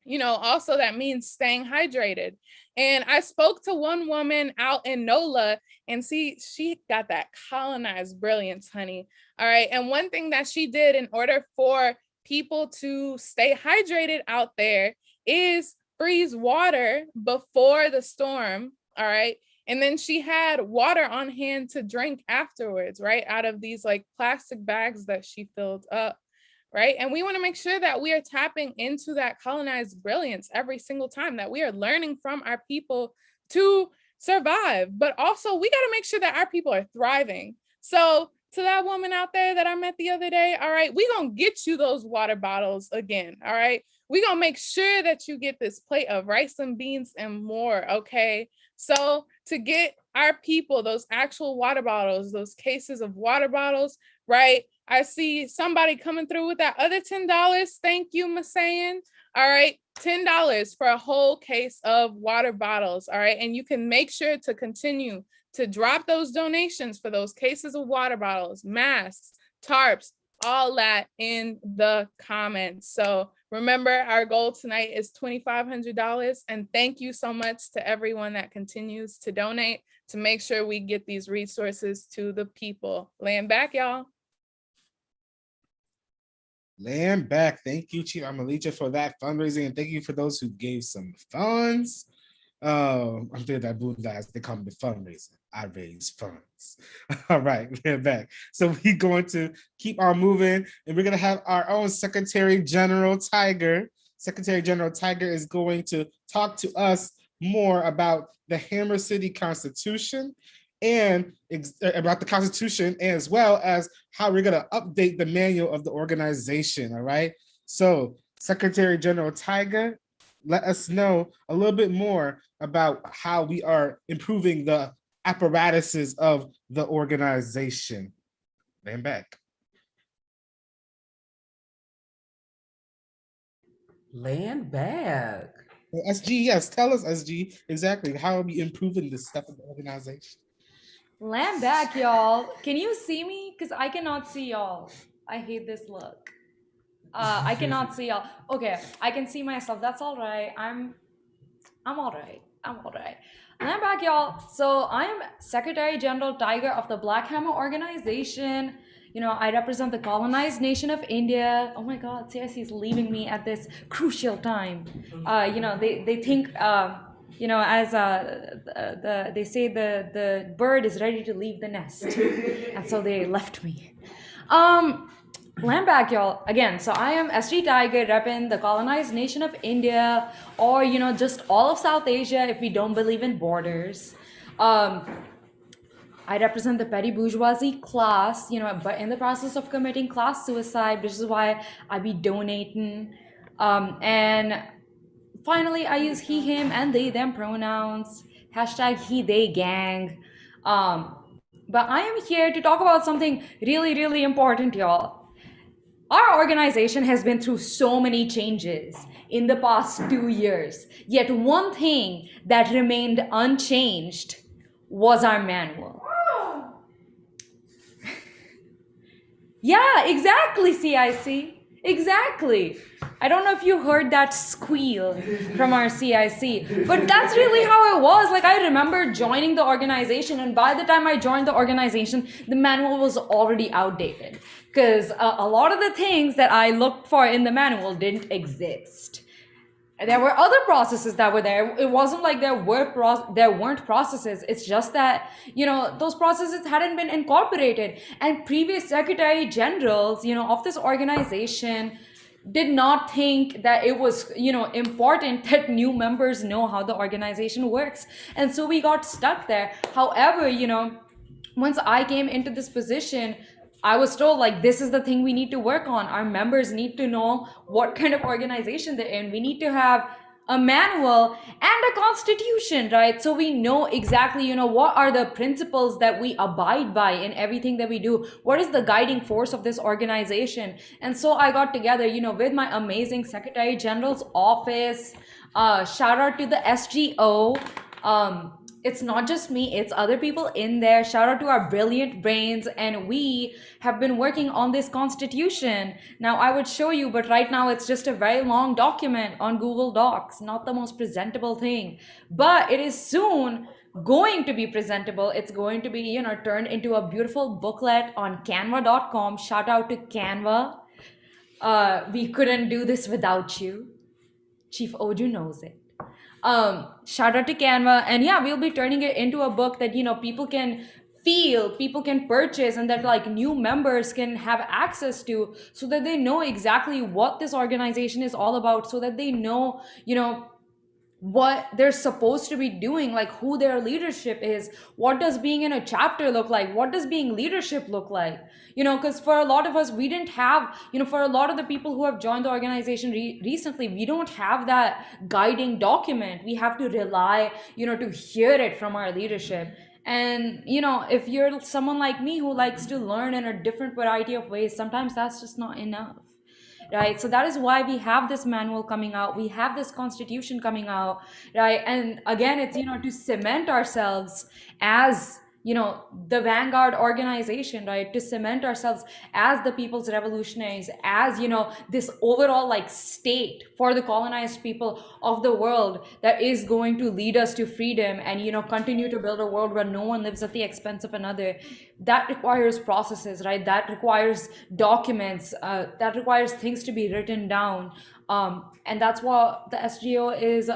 you know, also that means staying hydrated. And I spoke to one woman out in NOLA, and see, she got that colonized brilliance, honey. All right. And one thing that she did in order for people to stay hydrated out there is freeze water before the storm. All right. And then she had water on hand to drink afterwards, right? Out of these like plastic bags that she filled up. Right. And we want to make sure that we are tapping into that colonized brilliance every single time, that we are learning from our people to survive. But also, we got to make sure that our people are thriving. So to that woman out there that I met the other day, all right, we're going to get you those water bottles again. All right. We're going to make sure that you get this plate of rice and beans and more. OK, so to get our people those actual water bottles, those cases of water bottles, right? I see somebody coming through with that other $10. Thank you, Masayan. All right, $10 for a whole case of water bottles. All right, and you can make sure to continue to drop those donations for those cases of water bottles, masks, tarps, all that in the comments. So remember, our goal tonight is $2,500. And thank you so much to everyone that continues to donate to make sure we get these resources to the people. Laying back, y'all. Land back. Thank you, Chief Amalija, for that fundraising, and thank you for those who gave some funds. I'm doing that boom last. They call me the fundraiser. I raise funds. All right, we're back. So we're going to keep on moving, and we're going to have our own Secretary General Tiger. Secretary General Tiger is going to talk to us more about the Hammer City Constitution and about the Constitution, as well as how we're going to update the manual of the organization. All right. So Secretary General Tiger, let us know a little bit more about how we are improving the apparatuses of the organization. Land back. Land back. SG, yes, tell us, SG, exactly how are we improving this stuff in the organization? Land back, y'all. Can you see me? Because I cannot see y'all. I hate this look. I cannot see y'all. Okay, I can see myself. That's all right. I'm all right. I'm all right. Land back, y'all. So I'm Secretary General Tiger of the Black Hammer organization. You know, I represent the colonized nation of India. Oh my God, CIC is leaving me at this crucial time. You know, they think, you know, as they say the bird is ready to leave the nest. And so they left me. Land back, y'all. Again, so I am SG Tiger, repping the colonized nation of India, or, you know, just all of South Asia if we don't believe in borders. I represent the petty bourgeoisie class, you know, but in the process of committing class suicide, which is why I be donating. And finally, I use he, him, and they, them pronouns. Hashtag he, they, gang. But I am here to talk about something really, really important, y'all. Our organization has been through so many changes in the past 2 years. Yet one thing that remained unchanged was our manual. Yeah, exactly, CIC. Exactly. I don't know if you heard that squeal from our CIC, but that's really how it was. Like, I remember joining the organization, and by the time I joined the organization, the manual was already outdated because a lot of the things that I looked for in the manual didn't exist. There were other processes that were there. It wasn't like there weren't processes. It's just that, those processes hadn't been incorporated. And previous secretary generals, of this organization did not think that it was, important that new members know how the organization works. And so we got stuck there. However, once I came into this position, I was told, like, this is the thing we need to work on. Our members need to know what kind of organization they're in. We need to have a manual and a constitution, right? So we know exactly, what are the principles that we abide by in everything that we do? What is the guiding force of this organization? And so I got together, with my amazing Secretary General's office. Shout out to the SGO. It's not just me, it's other people in there. Shout out to our brilliant brains. And we have been working on this constitution. Now I would show you, but right now it's just a very long document on Google Docs, not the most presentable thing. But it is soon going to be presentable. It's going to be, turned into a beautiful booklet on canva.com. Shout out to Canva. We couldn't do this without you. Chief Oju knows it. Shout out to Canva. And yeah, we'll be turning it into a book that, people can feel, people can purchase, and that like new members can have access to, so that they know exactly what this organization is all about, so that they know, what they're supposed to be doing, like who their leadership is. What does being in a chapter look like? What does being leadership look like? Because for a lot of us, we didn't have, for a lot of the people who have joined the organization recently, we don't have that guiding document. We have to rely, to hear it from our leadership. And, if you're someone like me who likes to learn in a different variety of ways, sometimes that's just not enough. Right. So that is why we have this manual coming out. We have this constitution coming out. Right. And again, it's, to cement ourselves as, the vanguard organization, right? To cement ourselves as the people's revolutionaries, as, this overall like state for the colonized people of the world that is going to lead us to freedom and, continue to build a world where no one lives at the expense of another. That requires processes, right? That requires documents, that requires things to be written down. And that's what the SGO is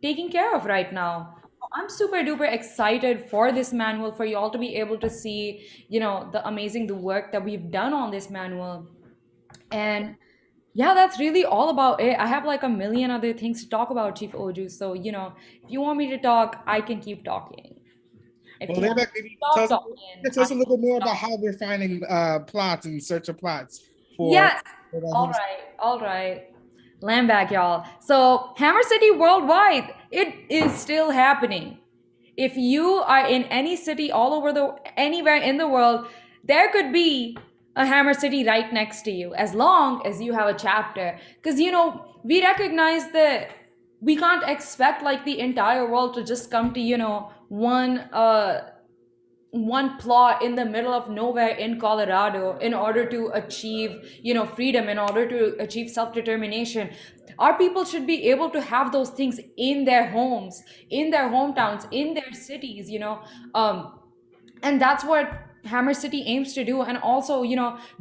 taking care of right now. I'm super duper excited for this manual, for you all to be able to see, the work that we've done on this manual. And yeah, that's really all about it. I have like a million other things to talk about, Chief Oju. So, if you want me to talk, I can keep talking. If Well, you want me maybe to stop tell us a talking, little bit more about stop. how we're finding plots and search of plots for. Yes. All right. Land back, y'all. So Hammer City worldwide, it is still happening. If you are in any city anywhere in the world, there could be a Hammer City right next to you, as long as you have a chapter. Because, we recognize that we can't expect like the entire world to just come to, one plot in the middle of nowhere in Colorado in order to achieve, freedom, in order to achieve self-determination. Our people should be able to have those things in their homes, in their hometowns, in their cities, and that's what Hammer City aims to do. And also,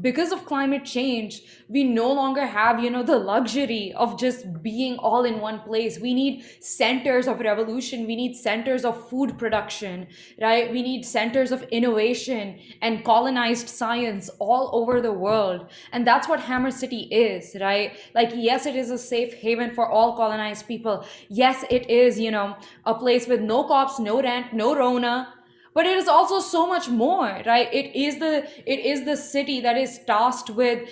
because of climate change, we no longer have, the luxury of just being all in one place. We need centers of revolution. We need centers of food production, right? We need centers of innovation and colonized science all over the world. And that's what Hammer City is, right? Like, yes, it is a safe haven for all colonized people. Yes, it is, a place with no cops, no rent, no Rona. But it is also so much more, right? It is the city that is tasked with,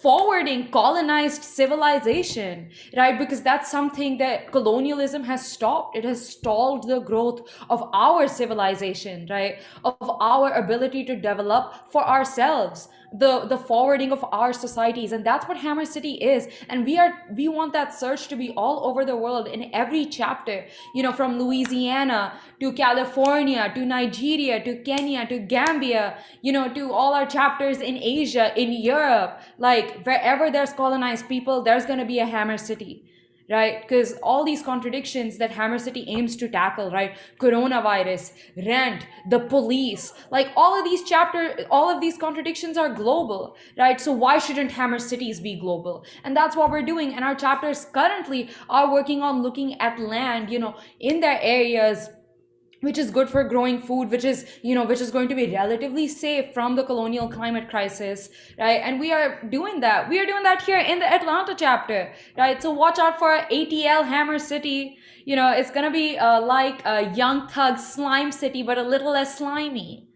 forwarding colonized civilization, right? Because that's something that colonialism has stopped. It has stalled the growth of our civilization, right? Of our ability to develop for ourselves. the forwarding of our societies. And that's what Hammer City is. And we want that search to be all over the world in every chapter, from Louisiana to California to Nigeria to Kenya to Gambia, to all our chapters in Asia, in Europe. Like wherever there's colonized people, there's going to be a Hammer City, right? Because all these contradictions that Hammer City aims to tackle, right? Coronavirus, rent, the police, like all of these contradictions are global, right? So why shouldn't Hammer Cities be global? And that's what we're doing. And our chapters currently are working on looking at land, in their areas, which is good for growing food, which is going to be relatively safe from the colonial climate crisis, right? And we are doing that here in the Atlanta chapter, right? So watch out for ATL Hammer City. It's gonna be like a Young Thug Slime City, but a little less slimy.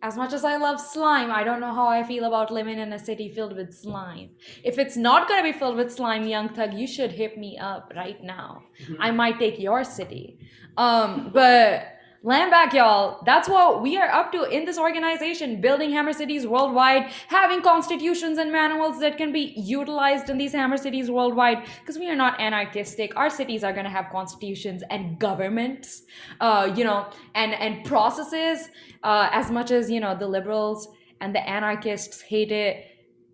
As much as I love slime, I don't know how I feel about living in a city filled with slime. If it's not going to be filled with slime, Young Thug, you should hit me up right now. I might take your city. But land back, y'all. That's what we are up to in this organization, building Hammer Cities worldwide, having constitutions and manuals that can be utilized in these Hammer Cities worldwide, because we are not anarchistic. Our cities are going to have constitutions and governments, and processes. As much as, the liberals and the anarchists hate it,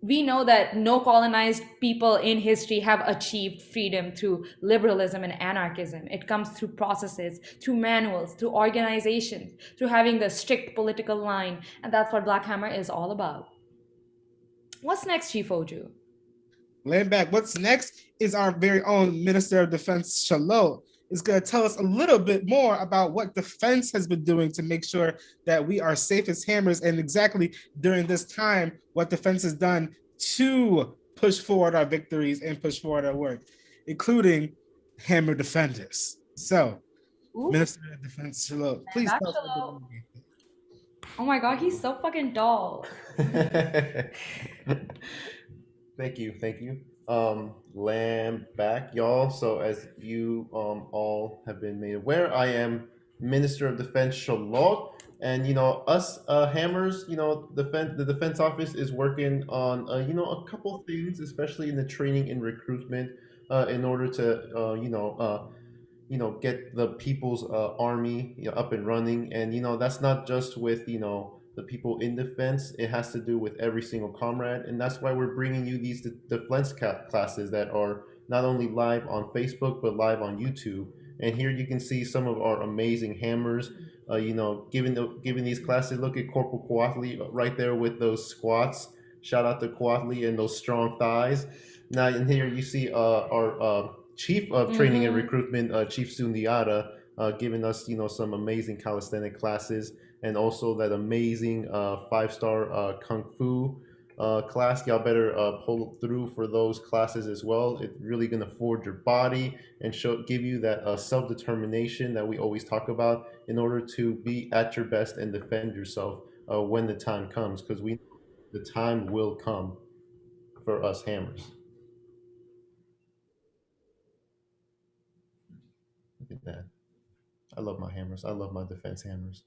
we know that no colonized people in history have achieved freedom through liberalism and anarchism. It comes through processes, through manuals, through organizations, through having the strict political line. And that's what Black Hammer is all about. What's next, Chief Oju? Land back. What's next is our very own Minister of Defense, Charlotte, is going to tell us a little bit more about what defense has been doing to make sure that we are safe as hammers, and exactly during this time, what defense has done to push forward our victories and push forward our work, including Hammer Defenders. So, Ooh. Minister of Defense, Charlotte, please tell us Charlotte. Oh my God, he's so fucking tall. Thank you. Lamb back, y'all. So as you all have been made aware, I am Minister of Defense Charlotte, and us hammers, the defense office is working on a couple things, especially in the training and recruitment, in order to get the people's army up and running. And that's not just with the people in defense. It has to do with every single comrade, and that's why we're bringing you these defense classes that are not only live on Facebook but live on YouTube. And here you can see some of our amazing hammers giving these classes. Look at Corporal Coatley right there with those squats. Shout out to Coatley and those strong thighs. Now in here you see our Chief of Training and Recruitment, Chief Sundiata, giving us some amazing calisthenic classes, and also that amazing 5-star Kung Fu class. Y'all better pull through for those classes as well. It's really gonna forge your body and give you that self-determination that we always talk about in order to be at your best and defend yourself when the time comes, because the time will come for us hammers. Look at that. I love my hammers. I love my defense hammers.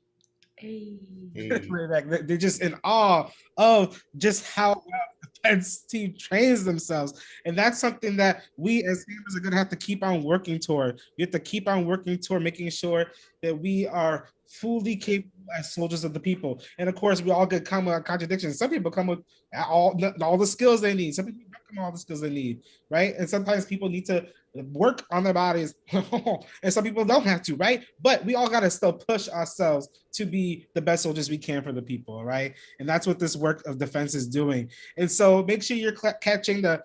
Hey. They're just in awe of just how well the defense team trains themselves. And that's something that we as hammers are going to have to keep on working toward. We have to keep on working toward making sure that we are fully capable as soldiers of the people. And of course, we all get come with contradictions. Some people come with all the skills they need. Some people don't come with all the skills they need, right? And sometimes people need to work on their bodies and some people don't have to, right? But we all got to still push ourselves to be the best soldiers we can for the people, right? And that's what this work of defense is doing. And so make sure you're catching the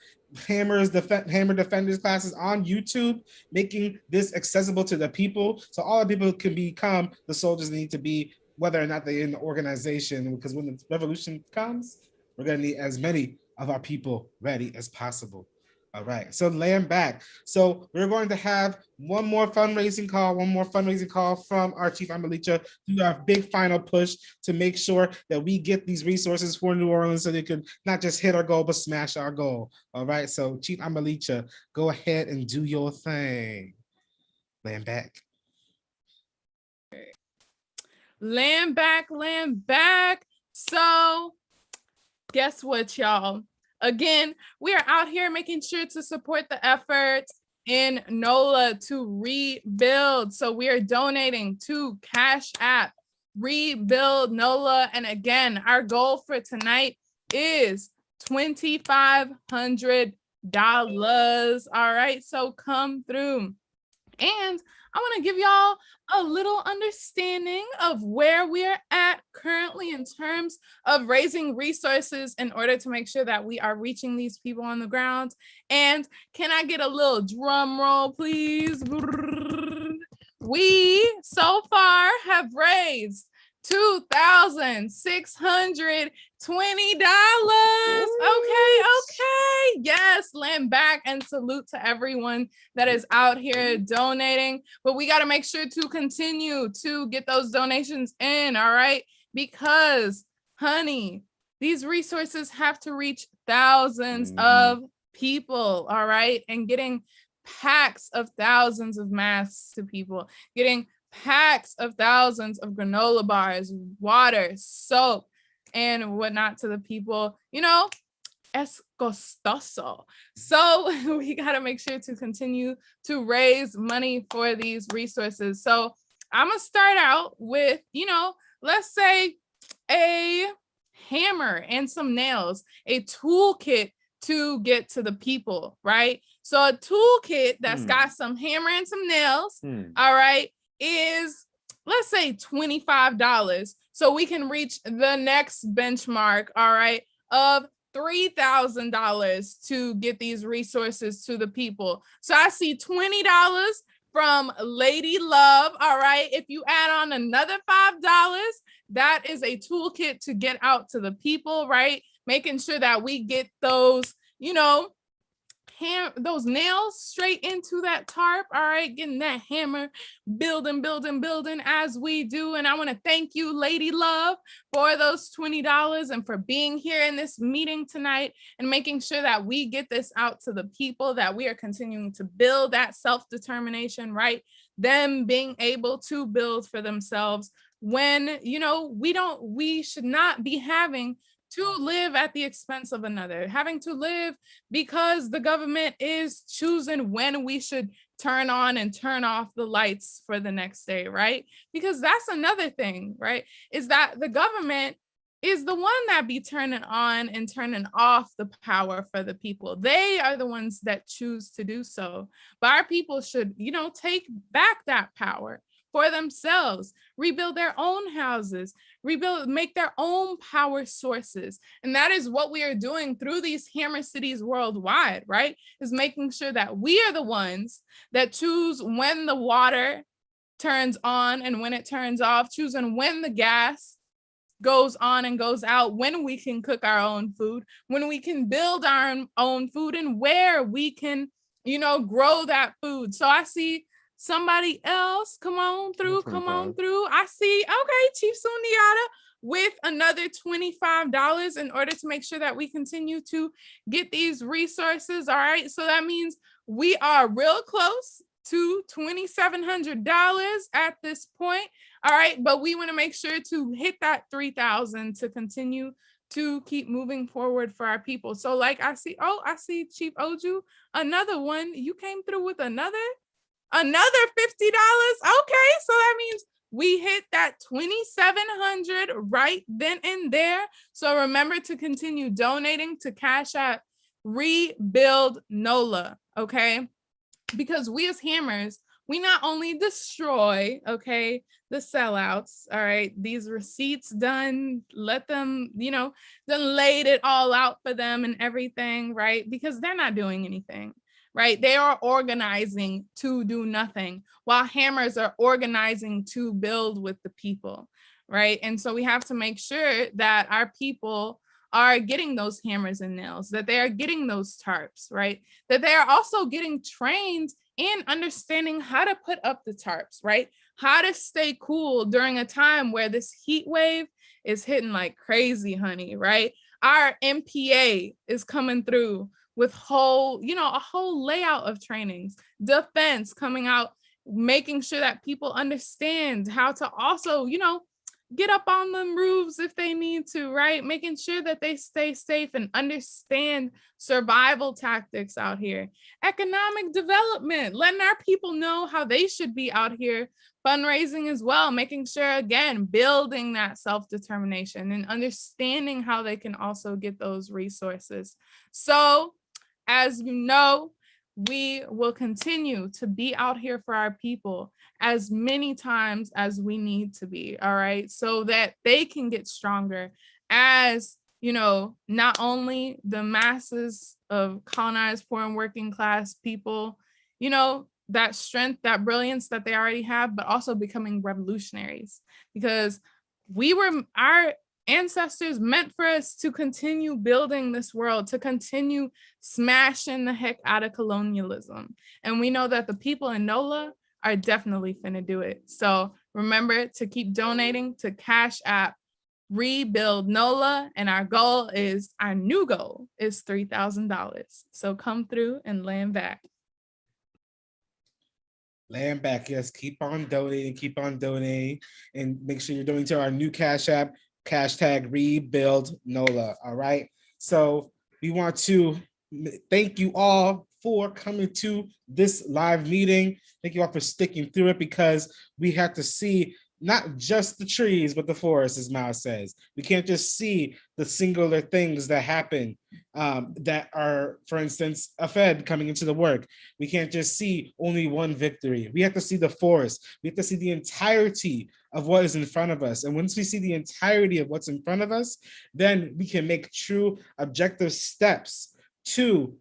Hammer Defenders classes on YouTube, making this accessible to the people so all the people can become the soldiers they need to be, whether or not they're in the organization, because when the revolution comes, we're going to need as many of our people ready as possible. All right, so land back. So we're going to have one more fundraising call from our Chief Amalicha to do our big final push to make sure that we get these resources for New Orleans so they can not just hit our goal, but smash our goal. All right, so Chief Amalicha, go ahead and do your thing. Land back. Land back. So guess what, y'all? Again, we are out here making sure to support the efforts in NOLA to rebuild. So we are donating to Cash App, Rebuild NOLA. And again, our goal for tonight is $2,500. All right, so come through. And I want to give y'all a little understanding of where we are at currently in terms of raising resources in order to make sure that we are reaching these people on the ground. And can I get a little drum roll, please? We so far have raised $2,620. Okay. Yes, land back and salute to everyone that is out here donating. But we got to make sure to continue to get those donations in, all right? Because, honey, these resources have to reach thousands of people, all right? And getting packs of thousands of masks to people, getting packs of thousands of granola bars, water, soap, and whatnot to the people, you know, es costoso. So we got to make sure to continue to raise money for these resources. So I'm going to start out with, you know, let's say a hammer and some nails, a toolkit to get to the people, right? So a toolkit that's got some hammer and some nails, all right, is, let's say, $25. So we can reach the next benchmark, all right, of $3,000 to get these resources to the people. So I see $20 from Lady Love, all right? If you add on another $5, that is a toolkit to get out to the people, right? Making sure that we get those, you know, those nails straight into that tarp, all right, getting that hammer building as we do. And I want to thank you, Lady Love, for those $20 and for being here in this meeting tonight and making sure that we get this out to the people, that we are continuing to build that self-determination, right? Them being able to build for themselves when, you know, we should not be having to live at the expense of another, having to live because the government is choosing when we should turn on and turn off the lights for the next day, right? Because that's another thing, right? Is that the government is the one that be turning on and turning off the power for the people. They are the ones that choose to do so. But our people should, you know, take back that power for themselves, rebuild their own houses, make their own power sources. And that is what we are doing through these hammer cities worldwide, right? Is making sure that we are the ones that choose when the water turns on and when it turns off, choosing when the gas goes on and goes out, when we can cook our own food, when we can build our own food, and where we can, you know, grow that food. So I see somebody else, come on through. I see, okay, Chief Sundiata with another $25 in order to make sure that we continue to get these resources, all right? So that means we are real close to $2,700 at this point, all right? But we want to make sure to hit that 3,000 to continue to keep moving forward for our people. So like I see Chief Oju, another one, you came through with another $50. Okay, so that means we hit that 2,700 right then and there. So remember to continue donating to Cash App Rebuild NOLA, okay? Because we as hammers, we not only destroy, okay, the sellouts, all right, these receipts done, let them, you know, done laid it all out for them and everything, right? Because they're not doing anything. Right? They are organizing to do nothing while hammers are organizing to build with the people, right? And so we have to make sure that our people are getting those hammers and nails, that they are getting those tarps, right? That they are also getting trained in understanding how to put up the tarps, right? How to stay cool during a time where this heat wave is hitting like crazy, honey, right? Our MPA is coming through with a whole layout of trainings, defense coming out, making sure that people understand how to also, you know, get up on them roofs if they need to, right? Making sure that they stay safe and understand survival tactics out here. Economic development, letting our people know how they should be out here fundraising as well, making sure, again, building that self-determination and understanding how they can also get those resources. So, as you know, we will continue to be out here for our people as many times as we need to be, all right, so that they can get stronger as, you know, not only the masses of colonized, poor, and working class people, you know, that strength, that brilliance that they already have, but also becoming revolutionaries, because our ancestors meant for us to continue building this world, to continue smashing the heck out of colonialism. And we know that the people in NOLA are definitely finna do it. So remember to keep donating to Cash App Rebuild NOLA. And our new goal is $3,000. So come through and land back. Land back, yes. Keep on donating, and make sure you're donating to our new Cash App, hashtag Rebuild NOLA. All right. So we want to thank you all for coming to this live meeting. Thank you all for sticking through it, because we have to see not just the trees, but the forest, as Mao says. We can't just see the singular things that happen that are, for instance, a Fed coming into the work. We can't just see only one victory. We have to see the forest. We have to see the entirety of what is in front of us. And once we see the entirety of what's in front of us, then we can make true objective steps to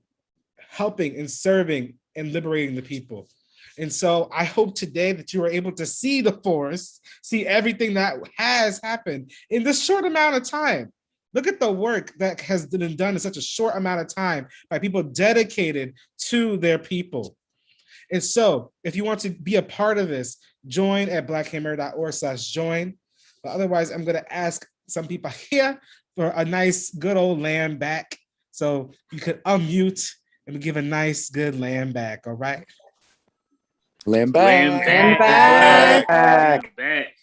helping and serving and liberating the people. And so I hope today that you were able to see the forest, see everything that has happened in this short amount of time. Look at the work that has been done in such a short amount of time by people dedicated to their people. And so if you want to be a part of this, join at blackhammer.org/join. But otherwise, I'm going to ask some people here for a nice, good old land back. So you could unmute and give a nice, good land back. All right. Land back. Land back.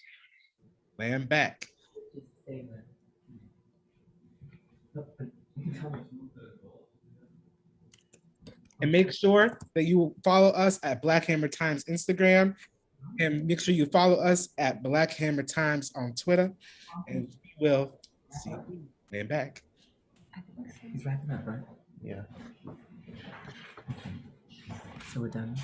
Land back. And make sure that you follow us at Black Hammer Times Instagram, and make sure you follow us at Black Hammer Times on Twitter, and we will see you. Land back. He's wrapping up, right? Yeah. So we're done.